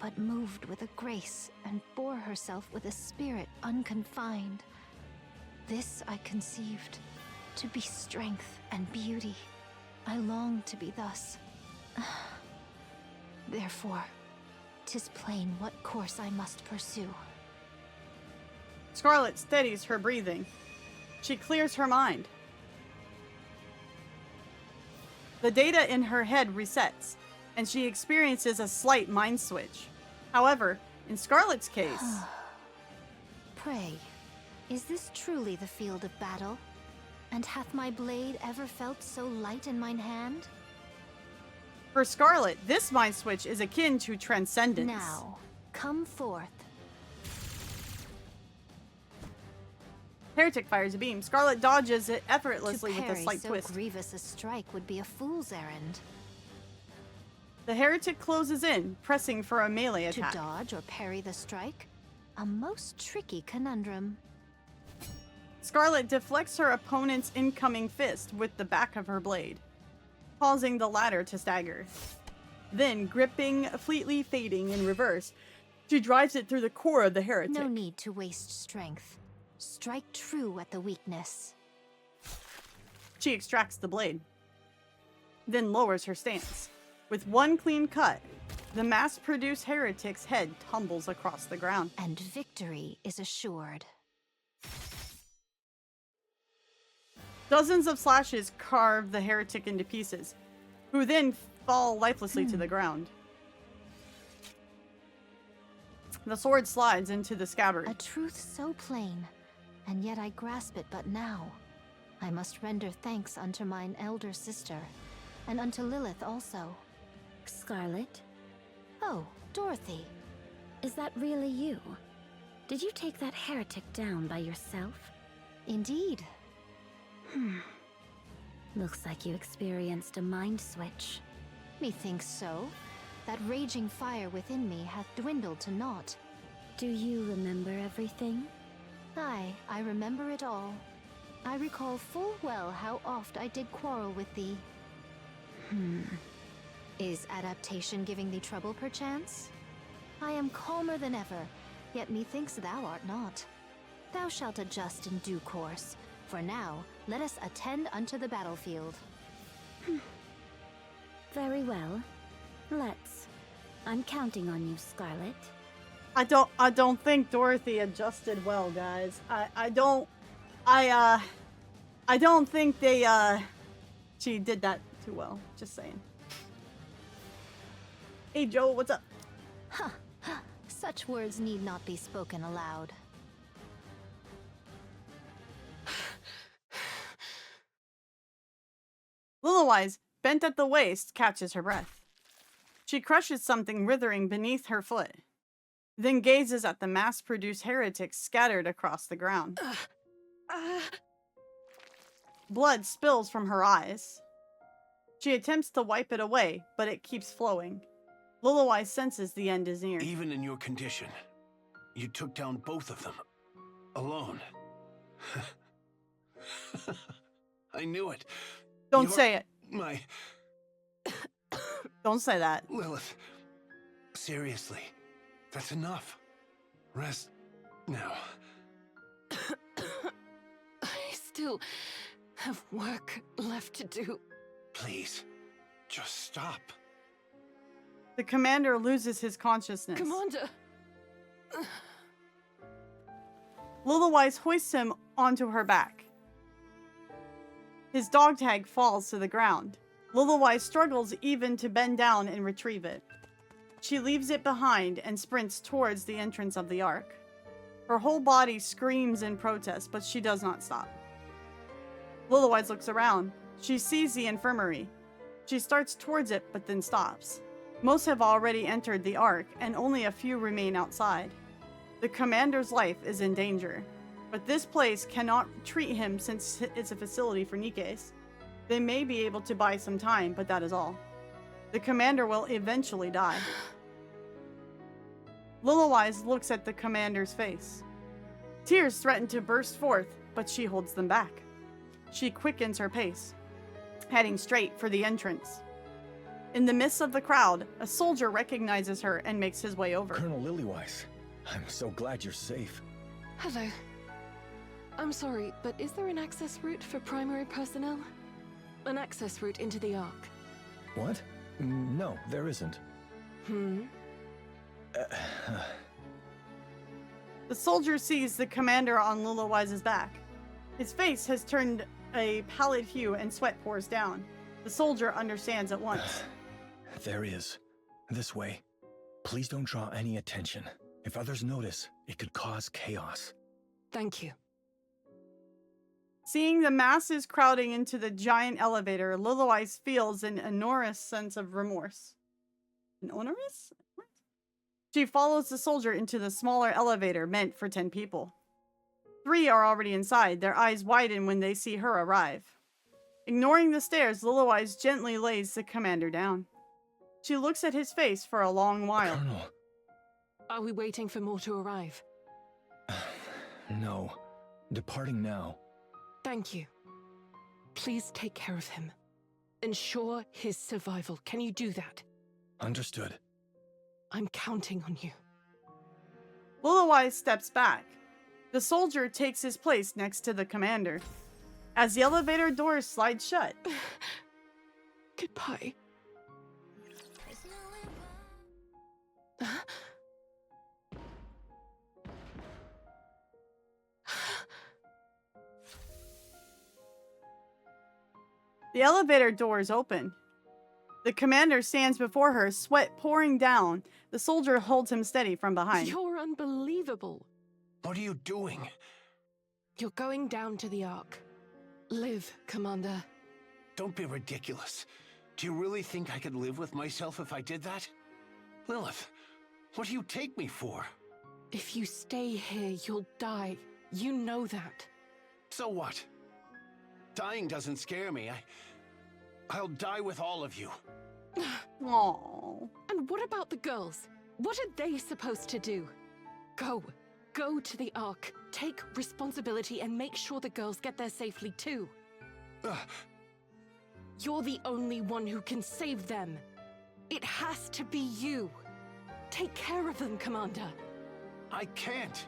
[SPEAKER 5] but moved with a grace and bore herself with a spirit unconfined. This I conceived, to be strength and beauty. I long to be thus. Therefore, 'tis plain what course I must pursue.
[SPEAKER 1] Scarlet steadies her breathing. She clears her mind. The data in her head resets, and she experiences a slight mind switch. However, in Scarlet's case...
[SPEAKER 5] Pray, is this truly the field of battle? And hath my blade ever felt so light in mine hand?
[SPEAKER 1] For Scarlet, this mind switch is akin to transcendence.
[SPEAKER 5] Now, come forth.
[SPEAKER 1] Heretic fires a beam. Scarlet dodges it effortlessly with a
[SPEAKER 5] parry
[SPEAKER 1] slight
[SPEAKER 5] so
[SPEAKER 1] twist.
[SPEAKER 5] Grievous a strike would be a fool's errand.
[SPEAKER 1] The heretic closes in, pressing for a melee
[SPEAKER 5] To
[SPEAKER 1] attack.
[SPEAKER 5] dodge or parry the strike? A most tricky conundrum.
[SPEAKER 1] Scarlet deflects her opponent's incoming fist with the back of her blade, causing the latter to stagger. Then, gripping, fleetly fading in reverse, she drives it through the core of the heretic.
[SPEAKER 5] No need to waste strength. Strike true at the weakness.
[SPEAKER 1] She extracts the blade, then lowers her stance. With one clean cut, the mass-produced heretic's head tumbles across the ground.
[SPEAKER 5] And victory is assured.
[SPEAKER 1] Dozens of slashes carve the heretic into pieces, who then fall lifelessly to the ground. The sword slides into the scabbard.
[SPEAKER 5] A truth so plain, and yet I grasp it but now. I must render thanks unto mine elder sister, and unto Lilith also.
[SPEAKER 14] Scarlet?
[SPEAKER 5] Oh, Dorothy.
[SPEAKER 14] Is that really you? Did you take that heretic down by yourself?
[SPEAKER 5] Indeed.
[SPEAKER 14] Looks like you experienced a mind switch.
[SPEAKER 5] Methinks so. That raging fire within me hath dwindled to naught.
[SPEAKER 14] Do you remember everything?
[SPEAKER 5] Aye, I remember it all. I recall full well how oft I did quarrel with thee. Is adaptation giving thee trouble, perchance? I am calmer than ever, yet methinks thou art not. Thou shalt adjust in due course. For now, let us attend unto the battlefield.
[SPEAKER 14] Very well. Let's. I'm counting on you, Scarlet.
[SPEAKER 1] I don't think Dorothy adjusted well, guys. I don't think she did that too well. Just saying. Hey Joe, what's up?
[SPEAKER 5] Huh. Such words need not be spoken aloud.
[SPEAKER 1] Liliweiss bent at the waist, catches her breath. She crushes something writhing beneath her foot, then gazes at the mass-produced heretics scattered across the ground. Blood spills from her eyes. She attempts to wipe it away, but it keeps flowing. Liliweiss senses the end is near.
[SPEAKER 7] Even in your condition, you took down both of them. Alone. I knew it.
[SPEAKER 1] Don't say it.
[SPEAKER 7] My...
[SPEAKER 1] Don't say that.
[SPEAKER 7] Lilith. Seriously. That's enough. Rest now.
[SPEAKER 3] I still have work left to do.
[SPEAKER 7] Please, just stop.
[SPEAKER 1] The commander loses his consciousness.
[SPEAKER 3] Commander!
[SPEAKER 1] Liliweiss hoists him onto her back. His dog tag falls to the ground. Liliweiss struggles even to bend down and retrieve it. She leaves it behind and sprints towards the entrance of the Ark. Her whole body screams in protest, but she does not stop. Liliweiss looks around. She sees the infirmary. She starts towards it, but then stops. Most have already entered the Ark, and only a few remain outside. The commander's life is in danger, but this place cannot treat him since it's a facility for Nikkes. They may be able to buy some time, but that is all. The commander will eventually die. Liliweiss looks at the commander's face. Tears threaten to burst forth, but she holds them back. She quickens her pace, heading straight for the entrance. In the midst of the crowd, a soldier recognizes her and makes his way over.
[SPEAKER 10] Colonel Liliweiss, I'm so glad you're safe.
[SPEAKER 3] Hello. I'm sorry, but is there an access route for primary personnel? An access route into the Ark?
[SPEAKER 10] What? No, there isn't.
[SPEAKER 1] The soldier sees the commander on Liliweiss's back. His face has turned a pallid hue and sweat pours down. The soldier understands at once.
[SPEAKER 10] There is. This way. Please don't draw any attention. If others notice, it could cause chaos.
[SPEAKER 3] Thank you.
[SPEAKER 1] Seeing the masses crowding into the giant elevator, Liliweiss feels an enormous sense of remorse. Enormous? She follows the soldier into the smaller elevator meant for 10 people. 3 are already inside, their eyes widen when they see her arrive. Ignoring the stairs, Liliweiss gently lays the commander down. She looks at his face for a long while.
[SPEAKER 10] Colonel.
[SPEAKER 3] Are we waiting for more to arrive?
[SPEAKER 10] No. Departing now.
[SPEAKER 3] Thank you. Please take care of him. Ensure his survival. Can you do that?
[SPEAKER 10] Understood.
[SPEAKER 3] I'm counting on you.
[SPEAKER 1] Liliweiss steps back. The soldier takes his place next to the commander. As the elevator doors slide shut.
[SPEAKER 3] Goodbye.
[SPEAKER 1] The elevator doors open. The commander stands before her, sweat pouring down. The soldier holds him steady from behind.
[SPEAKER 3] You're unbelievable.
[SPEAKER 7] What are you doing?
[SPEAKER 3] You're going down to the Ark. Live, Commander.
[SPEAKER 7] Don't be ridiculous. Do you really think I could live with myself if I did that? Lilith, what do you take me for?
[SPEAKER 3] If you stay here, you'll die. You know that.
[SPEAKER 7] So what? Dying doesn't scare me. I'll die with all of you.
[SPEAKER 1] Aww.
[SPEAKER 3] And what about the girls? What are they supposed to do? Go. Go to the Ark. Take responsibility and make sure the girls get there safely too. You're the only one who can save them. It has to be you. Take care of them, Commander.
[SPEAKER 7] I can't.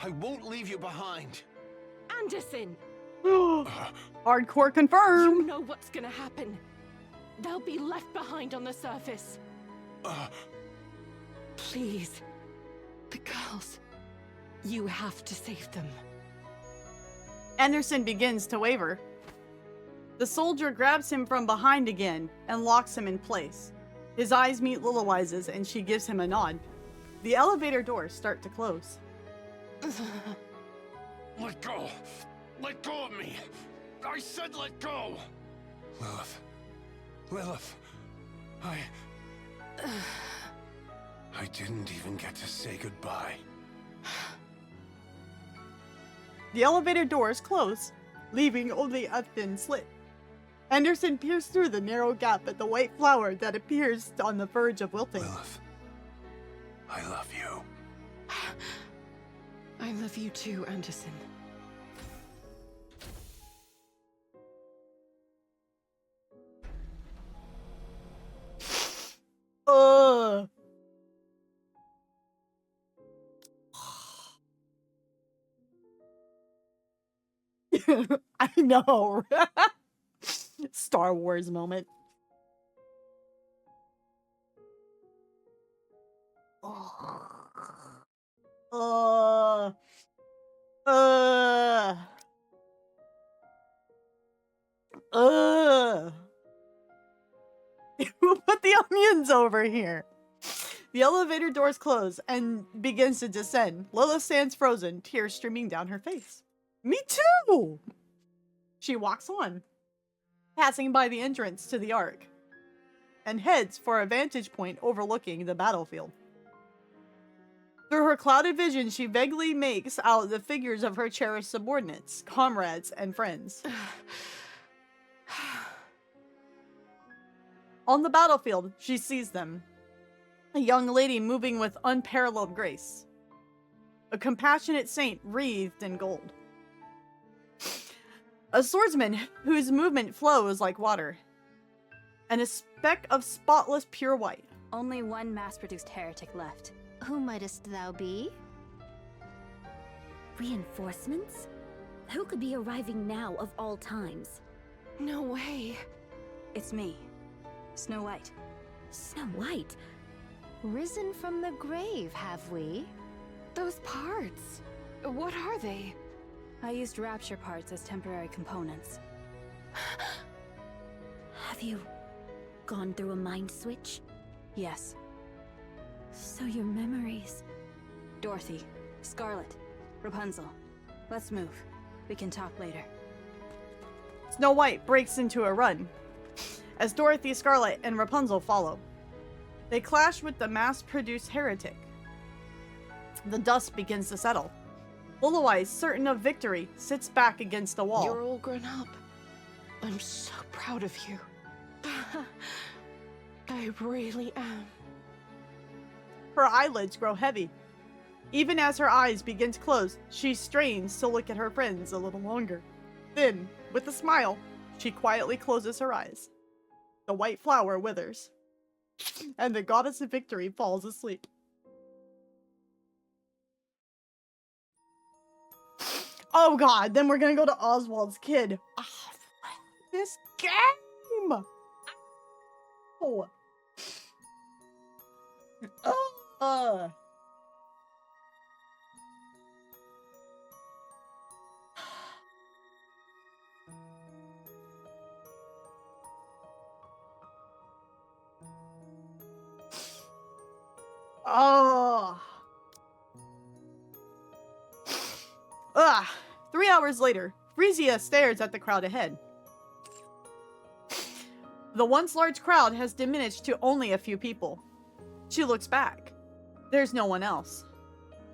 [SPEAKER 7] I won't leave you behind.
[SPEAKER 3] Anderson!
[SPEAKER 1] Hardcore confirmed!
[SPEAKER 3] You know what's gonna happen. They'll be left behind on the surface. Please. The girls. You have to save them.
[SPEAKER 1] Anderson begins to waver. The soldier grabs him from behind again and locks him in place. His eyes meet Liliweiss's and she gives him a nod. The elevator doors start to close.
[SPEAKER 7] Let go! Let go of me! I said let go! Lilith, Lilith, I didn't even get to say goodbye.
[SPEAKER 1] The elevator doors close, leaving only a thin slit. Anderson peers through the narrow gap at the white flower that appears on the verge of wilting.
[SPEAKER 7] Lilith, I love you.
[SPEAKER 3] I love you too, Anderson.
[SPEAKER 1] I know. Star Wars moment. Who put the onions over here? The elevator doors close and begins to descend. Lilith stands frozen, tears streaming down her face. Me too! She walks on, passing by the entrance to the Ark, and heads for a vantage point overlooking the battlefield. Through her clouded vision, she vaguely makes out the figures of her cherished subordinates, comrades, and friends. On the battlefield, she sees them. A young lady moving with unparalleled grace. A compassionate saint wreathed in gold. A swordsman whose movement flows like water. And a speck of spotless pure white.
[SPEAKER 13] Only one mass-produced heretic left.
[SPEAKER 5] Who mightest thou be?
[SPEAKER 14] Reinforcements? Who could be arriving now of all times?
[SPEAKER 3] No way.
[SPEAKER 13] It's me, Snow White.
[SPEAKER 14] Snow White?
[SPEAKER 5] Risen from the grave, have we?
[SPEAKER 3] Those parts. What are they?
[SPEAKER 13] I used Rapture parts as temporary components.
[SPEAKER 14] Have you gone through a mind switch?
[SPEAKER 13] Yes.
[SPEAKER 14] So your memories...
[SPEAKER 13] Dorothy, Scarlet, Rapunzel. Let's move. We can talk later.
[SPEAKER 1] Snow White breaks into a run, as Dorothy, Scarlet, and Rapunzel follow. They clash with the mass-produced heretic. The dust begins to settle. Liliweiss, certain of victory, sits back against the wall.
[SPEAKER 3] You're all grown up. I'm so proud of you. I really am.
[SPEAKER 1] Her eyelids grow heavy. Even as her eyes begin to close, she strains to look at her friends a little longer. Then, with a smile, she quietly closes her eyes. The white flower withers, and the goddess of victory falls asleep. Oh god, then we're gonna go to Oswald's kid. Oh, this game! Oh. Oh. 3 hours later, Frisia stares at the crowd ahead. The once large crowd has diminished to only a few people. She looks back. There's no one else.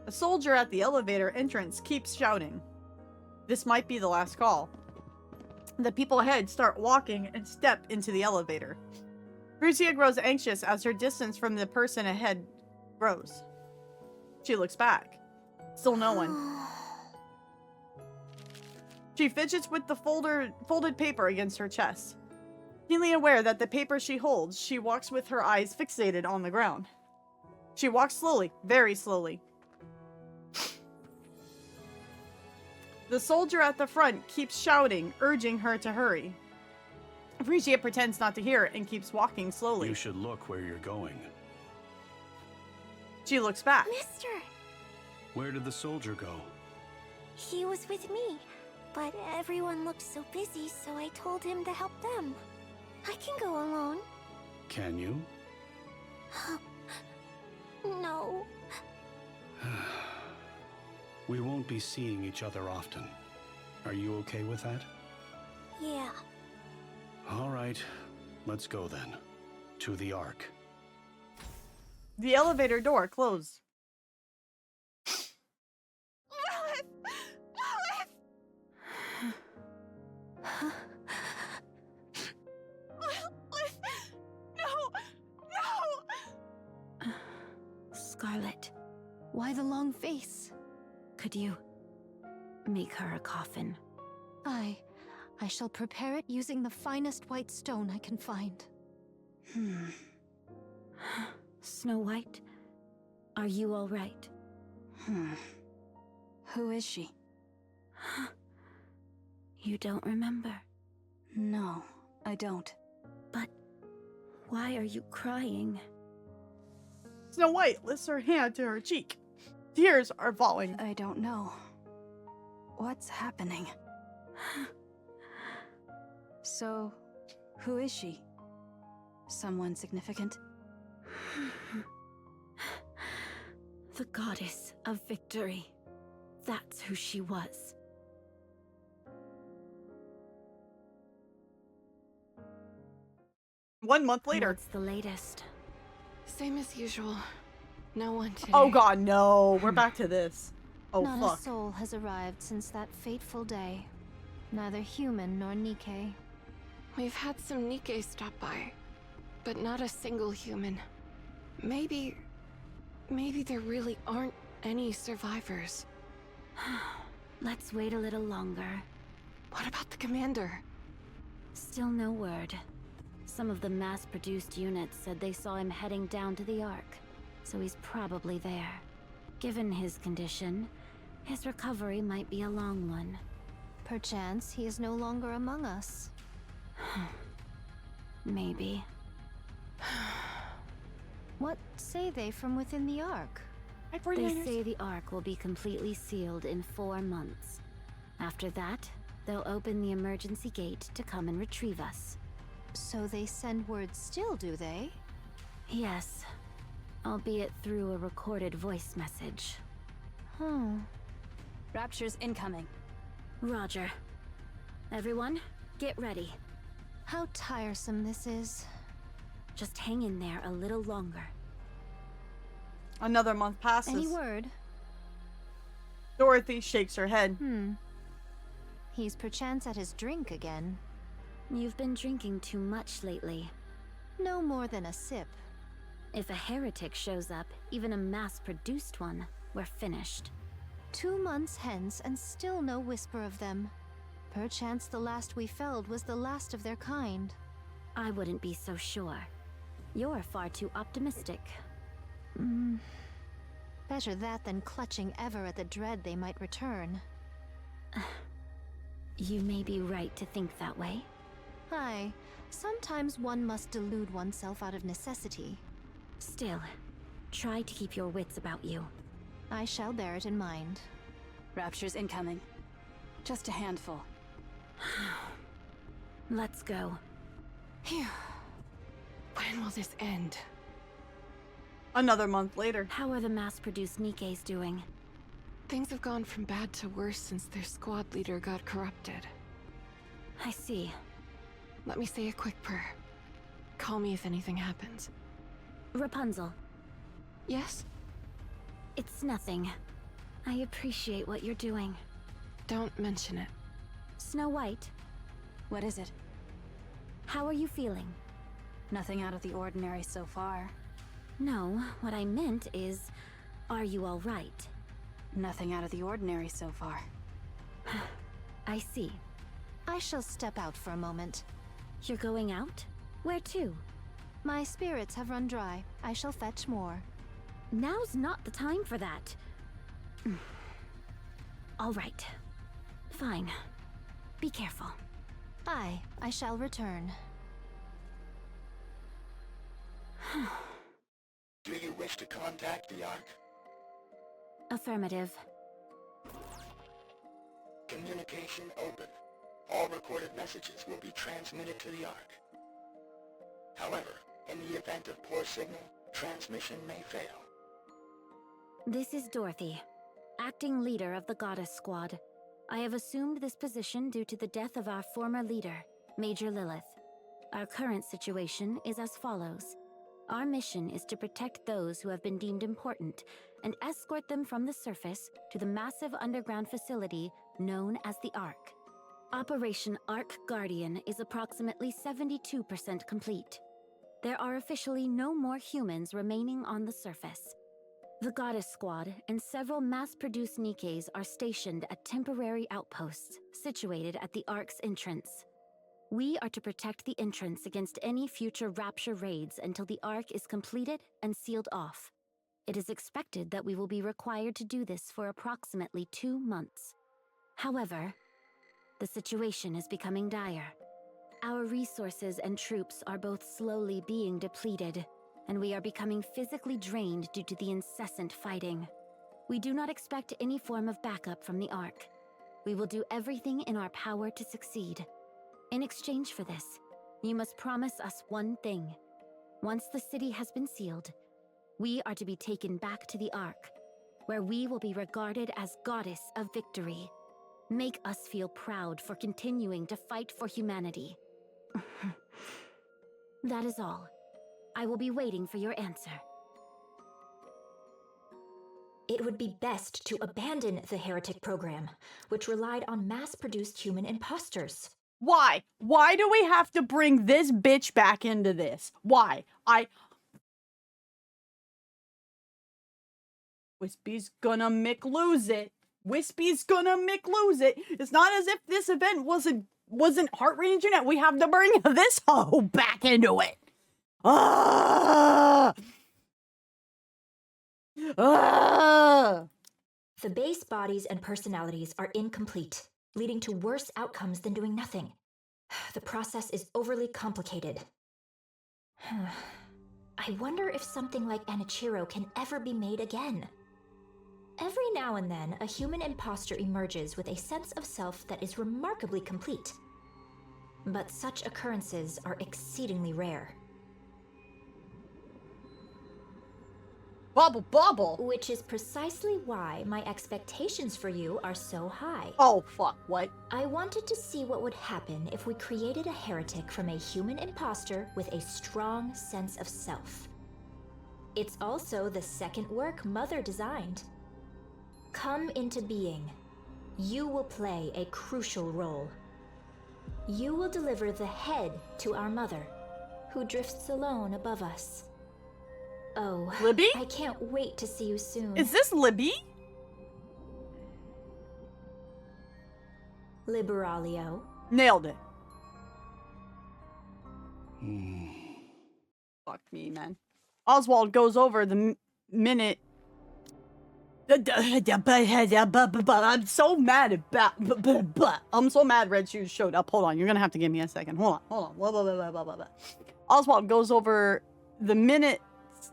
[SPEAKER 1] A soldier at the elevator entrance keeps shouting. This might be the last call. The people ahead start walking and step into the elevator. Frisia grows anxious as her distance from the person ahead grows. She looks back. Still no one. She fidgets with the folded paper against her chest. Keenly aware that the paper she holds, she walks with her eyes fixated on the ground. She walks slowly, very slowly. The soldier at the front keeps shouting, urging her to hurry. Frisia pretends not to hear and keeps walking slowly.
[SPEAKER 8] You should look where you're going.
[SPEAKER 1] She looks back.
[SPEAKER 9] Mister!
[SPEAKER 8] Where did the soldier go?
[SPEAKER 9] He was with me, but everyone looked so busy, so I told him to help them. I can go alone.
[SPEAKER 8] Can you?
[SPEAKER 9] No.
[SPEAKER 8] We won't be seeing each other often. Are you okay with that?
[SPEAKER 9] Yeah.
[SPEAKER 8] All right. Let's go then. To the Ark.
[SPEAKER 1] The elevator door closed.
[SPEAKER 4] Lilith! Lilith! Lilith! No! No!
[SPEAKER 14] Scarlet, why the long face? Could you make her a coffin?
[SPEAKER 5] I shall prepare it using the finest white stone I can find.
[SPEAKER 14] Snow White, are you all right?
[SPEAKER 13] Who is she?
[SPEAKER 14] You don't remember?
[SPEAKER 13] No, I don't.
[SPEAKER 14] But why are you crying?
[SPEAKER 1] Snow White lifts her hand to her cheek. Tears are falling.
[SPEAKER 13] I don't know. What's happening? So, who is she? Someone significant?
[SPEAKER 14] The Goddess of Victory. That's who she was.
[SPEAKER 1] One month later.
[SPEAKER 14] What's the latest?
[SPEAKER 3] Same as usual. No one today.
[SPEAKER 1] Oh god, no. We're back to this. Oh
[SPEAKER 5] Not
[SPEAKER 1] fuck.
[SPEAKER 5] a soul has arrived since that fateful day. Neither human nor Nikke.
[SPEAKER 3] We've had some Nikke stop by, but not a single human. Maybe there really aren't any survivors.
[SPEAKER 14] Let's wait a little longer.
[SPEAKER 3] What about the commander?
[SPEAKER 14] Still no word. Some of the mass-produced units said they saw him heading down to the Ark, so he's probably there. Given his condition, his recovery might be a long one.
[SPEAKER 5] Perchance he is no longer among us.
[SPEAKER 14] Maybe.
[SPEAKER 5] What say they from within the Ark?
[SPEAKER 14] They say the Ark will be completely sealed in 4 months. After that, they'll open the emergency gate to come and retrieve us.
[SPEAKER 5] So they send word still, do they?
[SPEAKER 14] Yes. Albeit through a recorded voice message.
[SPEAKER 13] Rapture's incoming.
[SPEAKER 14] Roger. Everyone, get ready.
[SPEAKER 5] How tiresome this is.
[SPEAKER 14] Just hang in there a little longer.
[SPEAKER 1] Another month passes.
[SPEAKER 5] Any word?
[SPEAKER 1] Dorothy shakes her head.
[SPEAKER 5] He's perchance at his drink again.
[SPEAKER 14] You've been drinking too much lately.
[SPEAKER 5] No more than a sip.
[SPEAKER 14] If a heretic shows up, even a mass-produced one, we're finished.
[SPEAKER 5] 2 months hence and still no whisper of them. Perchance the last we felled was the last of their kind.
[SPEAKER 14] I wouldn't be so sure. You're far too optimistic.
[SPEAKER 5] Better that than clutching ever at the dread they might return.
[SPEAKER 14] You may be right to think that way.
[SPEAKER 5] Aye, sometimes one must delude oneself out of necessity.
[SPEAKER 14] Still, try to keep your wits about you.
[SPEAKER 5] I shall bear it in mind.
[SPEAKER 13] Rapture's incoming. Just a handful.
[SPEAKER 14] Let's go.
[SPEAKER 3] Phew. When will this end?
[SPEAKER 1] Another month later.
[SPEAKER 14] How are the mass-produced Nikkes doing?
[SPEAKER 3] Things have gone from bad to worse since their squad leader got corrupted.
[SPEAKER 14] I see.
[SPEAKER 3] Let me say a quick prayer. Call me if anything happens.
[SPEAKER 14] Rapunzel.
[SPEAKER 3] Yes?
[SPEAKER 14] It's nothing. I appreciate what you're doing.
[SPEAKER 3] Don't mention it.
[SPEAKER 14] Snow White.
[SPEAKER 13] What is it?
[SPEAKER 14] How are you feeling?
[SPEAKER 13] Nothing out of the ordinary so far.
[SPEAKER 14] No, what I meant is, are you all right?
[SPEAKER 13] Nothing out of the ordinary so far.
[SPEAKER 14] I see.
[SPEAKER 5] I shall step out for a moment.
[SPEAKER 14] You're going out? Where to?
[SPEAKER 5] My spirits have run dry. I shall fetch more.
[SPEAKER 14] Now's not the time for that. All right. Fine. Be careful.
[SPEAKER 5] Aye, I shall return.
[SPEAKER 15] Do you wish to contact the Ark?
[SPEAKER 14] Affirmative.
[SPEAKER 15] Communication open. All recorded messages will be transmitted to the Ark. However, in the event of poor signal, transmission may fail.
[SPEAKER 14] This is Dorothy, acting leader of the Goddess Squad. I have assumed this position due to the death of our former leader, Major Lilith. Our current situation is as follows. Our mission is to protect those who have been deemed important and escort them from the surface to the massive underground facility known as the Ark. Operation Ark Guardian is approximately 72% complete. There are officially no more humans remaining on the surface. The Goddess Squad and several mass-produced Nikkes are stationed at temporary outposts situated at the Ark's entrance. We are to protect the entrance against any future Rapture raids until the Ark is completed and sealed off. It is expected that we will be required to do this for approximately 2 months. However, the situation is becoming dire. Our resources and troops are both slowly being depleted, and we are becoming physically drained due to the incessant fighting. We do not expect any form of backup from the Ark. We will do everything in our power to succeed. In exchange for this, you must promise us one thing. Once the city has been sealed, we are to be taken back to the Ark, where we will be regarded as Goddess of Victory. Make us feel proud for continuing to fight for humanity. That is all. I will be waiting for your answer.
[SPEAKER 16] It would be best to abandon the heretic program, which relied on mass-produced human imposters.
[SPEAKER 1] Why? Why do we have to bring this bitch back into this? Why? Wispy's gonna lose it. Wispy's gonna lose it. It's not as if this event wasn't heart-wrenching. We have to bring this hoe back into it. Ah! Ah!
[SPEAKER 16] The base bodies and personalities are incomplete, leading to worse outcomes than doing nothing. The process is overly complicated. I wonder if something like Anichiro can ever be made again. Every now and then, a human imposter emerges with a sense of self that is remarkably complete. But such occurrences are exceedingly rare.
[SPEAKER 1] Bubble, bubble!
[SPEAKER 16] Which is precisely why my expectations for you are so high.
[SPEAKER 1] Oh, fuck, what?
[SPEAKER 16] I wanted to see what would happen if we created a heretic from a human imposter with a strong sense of self. It's also the second work Mother designed. Come into being. You will play a crucial role. You will deliver the head to our mother, who drifts alone above us. Oh,
[SPEAKER 1] Libby?
[SPEAKER 16] I can't wait to see you soon.
[SPEAKER 1] Is this Libby?
[SPEAKER 16] Liberalio.
[SPEAKER 1] Nailed it. Fuck me, man. Oswald goes over the minute. I'm so mad about. I'm so mad Red Shoes showed up. Hold on, you're gonna have to give me a second. Hold on. Oswald goes over the minute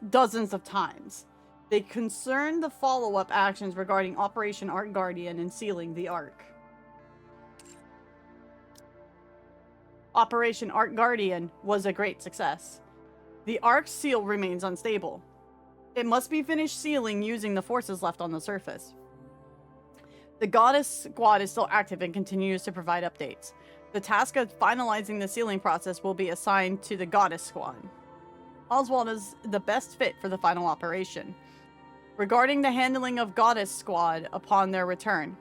[SPEAKER 1] dozens of times. They concern the follow-up actions regarding Operation Ark Guardian and sealing the Ark. Operation Ark Guardian was a great success. The Ark's seal remains unstable. It must be finished sealing using the forces left on the surface. The Goddess Squad is still active and continues to provide updates. The task of finalizing the sealing process will be assigned to the Goddess Squad. Oswald is the best fit for the final operation. Regarding the handling of Goddess Squad upon their return,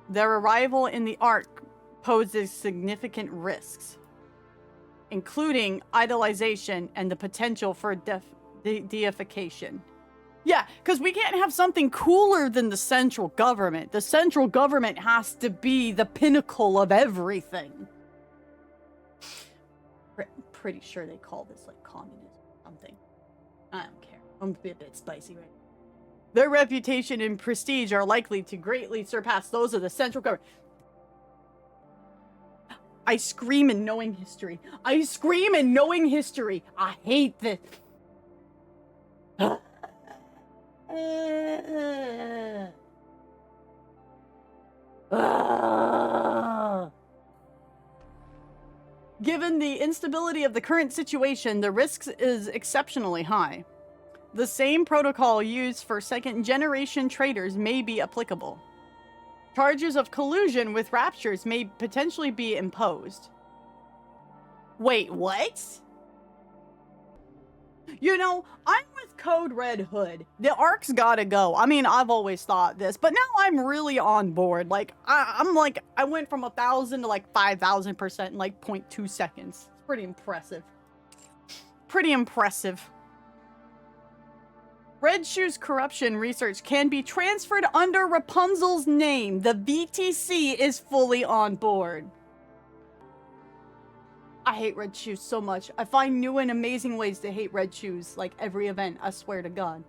[SPEAKER 1] their arrival in the Ark poses significant risks, including idolization and the potential for deification. Yeah, because we can't have something cooler than the central government. The central government has to be the pinnacle of everything. Pretty sure they call this like communism or something. I don't care. I'm a bit spicy right now. Their reputation and prestige are likely to greatly surpass those of the central government. I scream in knowing history. I scream in knowing history. I hate this. Given the instability of the current situation, the risk is exceptionally high. The same protocol used for second-generation traitors may be applicable. Charges of collusion with raptures may potentially be imposed. Wait, what? You know, I'm with Code Red Hood. The Ark's gotta go. I mean, I've always thought this, but now I'm really on board. Like, I went from 1,000 to like 5,000% in like 0.2 seconds. It's pretty impressive. Pretty impressive. Red Shoe's corruption research can be transferred under Rapunzel's name. The VTC is fully on board. I hate Red Shoes so much. I find new and amazing ways to hate Red Shoes, like every event, I swear to God.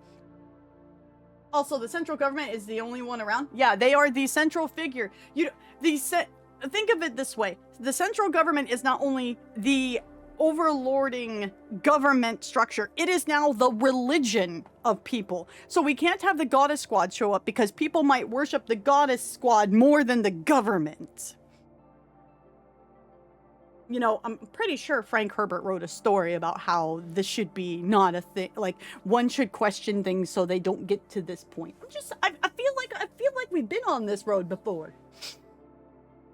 [SPEAKER 1] Also, the central government is the only one around. Yeah, they are the central figure. Think of it this way. The central government is not only the overlording government structure, it is now the religion of people. So we can't have the Goddess Squad show up because people might worship the Goddess Squad more than the government. You know, I'm pretty sure Frank Herbert wrote a story about how this should be not a thing. Like, one should question things so they don't get to this point. I feel like we've been on this road before.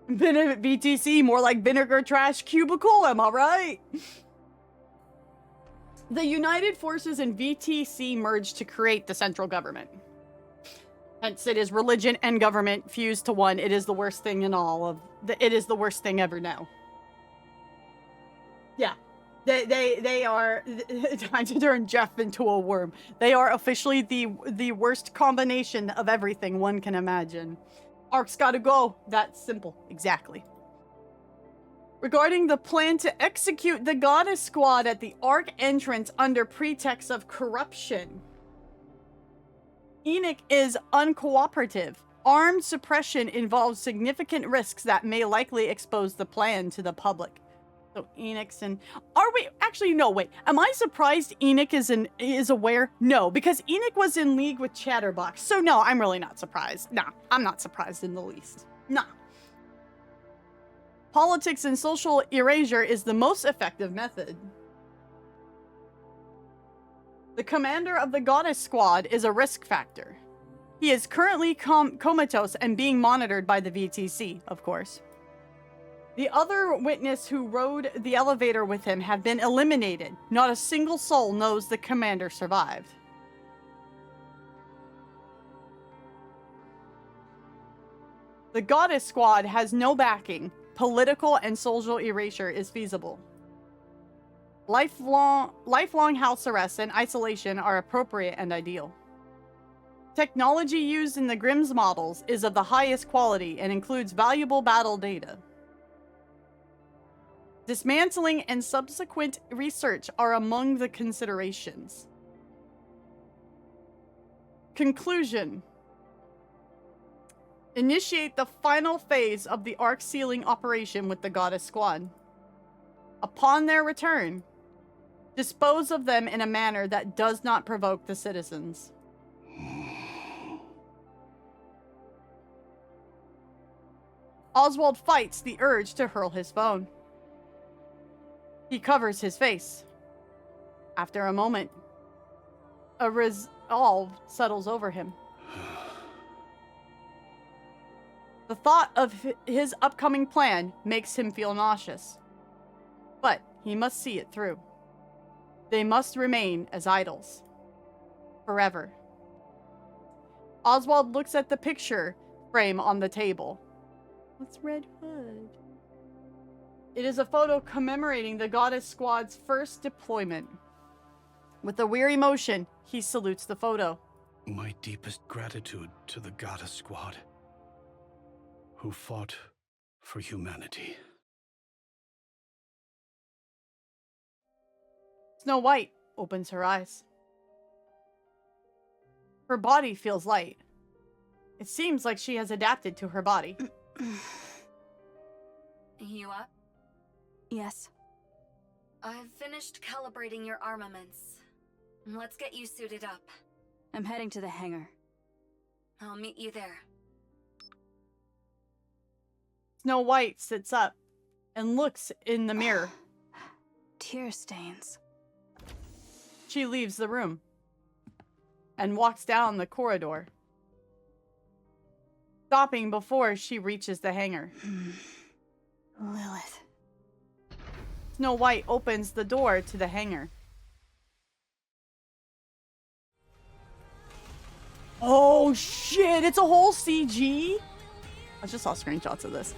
[SPEAKER 1] Been at VTC, more like vinegar trash cubicle, am I right? The United Forces and VTC merged to create the central government. Hence, it is religion and government fused to one. It is the worst thing in all of it is the worst thing ever now. Yeah, they are, time to turn Jeff into a worm. They are officially the worst combination of everything one can imagine. Ark's gotta go. That's simple. Exactly. Regarding the plan to execute the Goddess Squad at the Ark entrance under pretext of corruption. Enoch is uncooperative. Armed suppression involves significant risks that may likely expose the plan to the public. So Enoch's and are we actually no wait. Am I surprised Enoch is aware? No, because Enoch was in league with Chatterbox. So no, I'm really not surprised. Nah, I'm not surprised in the least. Nah. Politics and social erasure is the most effective method. The commander of the Goddess Squad is a risk factor. He is currently comatose and being monitored by the VTC, of course. The other witness who rode the elevator with him have been eliminated. Not a single soul knows the commander survived. The Goddess Squad has no backing. Political and social erasure is feasible. Lifelong house arrest and isolation are appropriate and ideal. Technology used in the Grimm's models is of the highest quality and includes valuable battle data. Dismantling and subsequent research are among the considerations. Conclusion. Initiate the final phase of the Ark sealing operation with the Goddess Squad. Upon their return, dispose of them in a manner that does not provoke the citizens. Oswald fights the urge to hurl his phone. He covers his face. After a moment, a resolve settles over him. The thought of his upcoming plan makes him feel nauseous. But he must see it through. They must remain as idols. Forever. Oswald looks at the picture frame on the table. What's Red Hood? It is a photo commemorating the Goddess Squad's first deployment. With a weary motion, he salutes the photo.
[SPEAKER 8] My deepest gratitude to the Goddess Squad, who fought for humanity.
[SPEAKER 1] Snow White opens her eyes. Her body feels light. It seems like she has adapted to her body.
[SPEAKER 4] You up?
[SPEAKER 2] Yes.
[SPEAKER 4] I've finished calibrating your armaments. Let's get you suited up.
[SPEAKER 2] I'm heading to the hangar.
[SPEAKER 4] I'll meet you there.
[SPEAKER 1] Snow White sits up and looks in the mirror.
[SPEAKER 2] Tear stains.
[SPEAKER 1] She leaves the room and walks down the corridor, stopping before she reaches the hangar.
[SPEAKER 2] Lilith.
[SPEAKER 1] Snow White opens the door to the hangar. Oh shit, it's a whole CG? I just saw screenshots of this.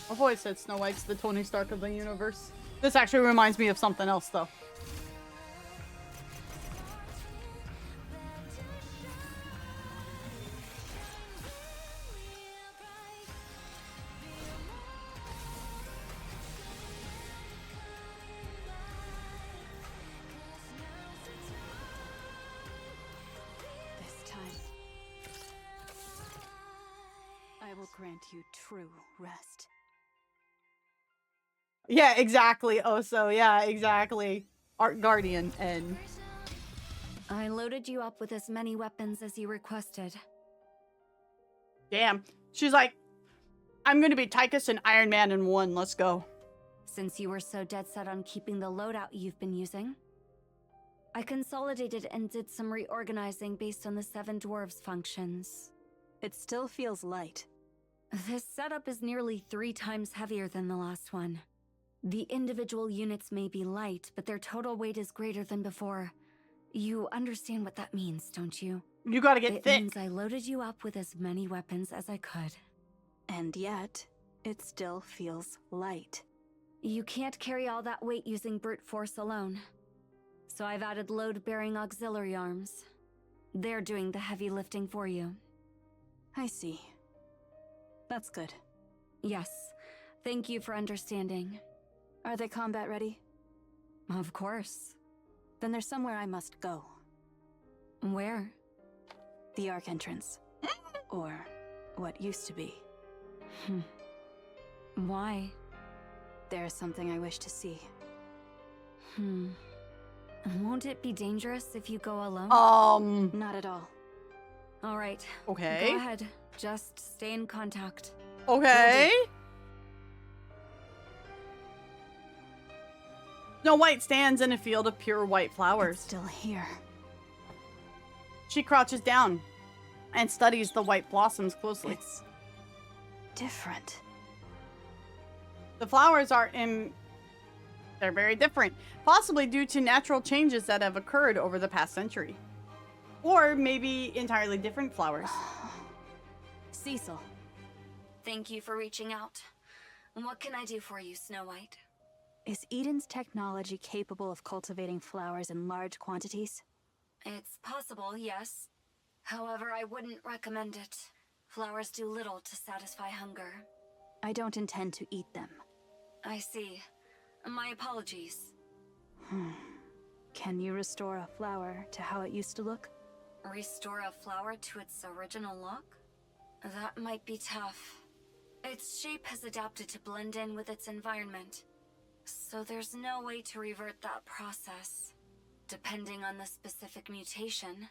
[SPEAKER 1] I've always said Snow White's the Tony Stark of the universe. This actually reminds me of something else, though.
[SPEAKER 13] This time, I will grant you true rest.
[SPEAKER 1] Yeah, exactly. Oh, so yeah, exactly. Art Guardian and
[SPEAKER 14] I loaded you up with as many weapons as you requested.
[SPEAKER 1] damn. She's like, I'm gonna be Tychus and Iron Man in one. Let's go.
[SPEAKER 14] Since you were so dead set on keeping the loadout you've been using, I consolidated and did some reorganizing based on the 7 dwarves' functions.
[SPEAKER 13] It still feels light.
[SPEAKER 14] This setup is nearly 3 times heavier than the last one. The individual units may be light, but their total weight is greater than before. You understand what that means, don't you?
[SPEAKER 1] You gotta get thick.
[SPEAKER 14] It means I loaded you up with as many weapons as I could.
[SPEAKER 13] And yet, it still feels light.
[SPEAKER 14] You can't carry all that weight using brute force alone. So I've added load-bearing auxiliary arms. They're doing the heavy lifting for you.
[SPEAKER 13] I see. That's good.
[SPEAKER 14] Yes. Thank you for understanding.
[SPEAKER 13] Are they combat ready?
[SPEAKER 14] Of course.
[SPEAKER 13] Then there's somewhere I must go.
[SPEAKER 14] Where?
[SPEAKER 13] The Ark entrance. Or what used to be.
[SPEAKER 14] Why?
[SPEAKER 13] There's something I wish to see.
[SPEAKER 14] Won't it be dangerous if you go alone?
[SPEAKER 13] Not at all.
[SPEAKER 14] All right.
[SPEAKER 1] Okay.
[SPEAKER 14] Go ahead. Just stay in contact.
[SPEAKER 1] Okay. Snow White stands in a field of pure white flowers.
[SPEAKER 13] It's still here.
[SPEAKER 1] She crouches down and studies the white blossoms closely.
[SPEAKER 13] It's different.
[SPEAKER 1] The flowers are they're very different, possibly due to natural changes that have occurred over the past century. Or maybe entirely different flowers.
[SPEAKER 13] Cecil.
[SPEAKER 14] Thank you for reaching out. What can I do for you, Snow White?
[SPEAKER 13] Is Eden's technology capable of cultivating flowers in large quantities?
[SPEAKER 14] It's possible, yes. However, I wouldn't recommend it. Flowers do little to satisfy hunger.
[SPEAKER 13] I don't intend to eat them.
[SPEAKER 14] I see. My apologies.
[SPEAKER 13] Can you restore a flower to how it used to look?
[SPEAKER 14] Restore a flower to its original look? That might be tough. Its shape has adapted to blend in with its environment. So there's no way to revert that process. Depending on the specific mutation,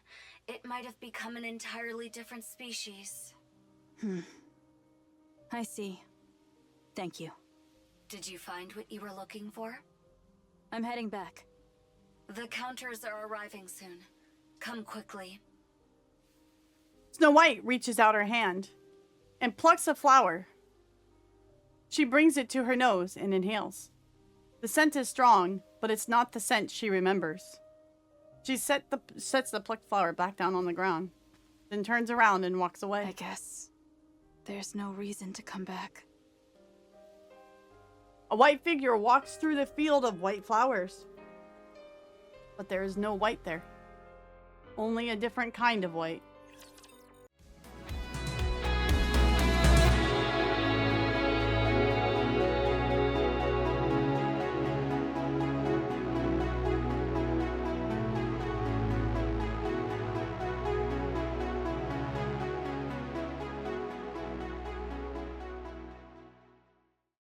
[SPEAKER 14] it might have become an entirely different species.
[SPEAKER 13] I see. Thank you.
[SPEAKER 14] Did you find what you were looking for?
[SPEAKER 13] I'm heading back.
[SPEAKER 14] The counters are arriving soon. Come quickly.
[SPEAKER 1] Snow White reaches out her hand and plucks a flower. She brings it to her nose and inhales. The scent is strong, but it's not the scent she remembers. She sets the plucked flower back down on the ground, then turns around and walks away.
[SPEAKER 13] I guess there's no reason to come back.
[SPEAKER 1] A white figure walks through the field of white flowers. But there is no white there. Only a different kind of white.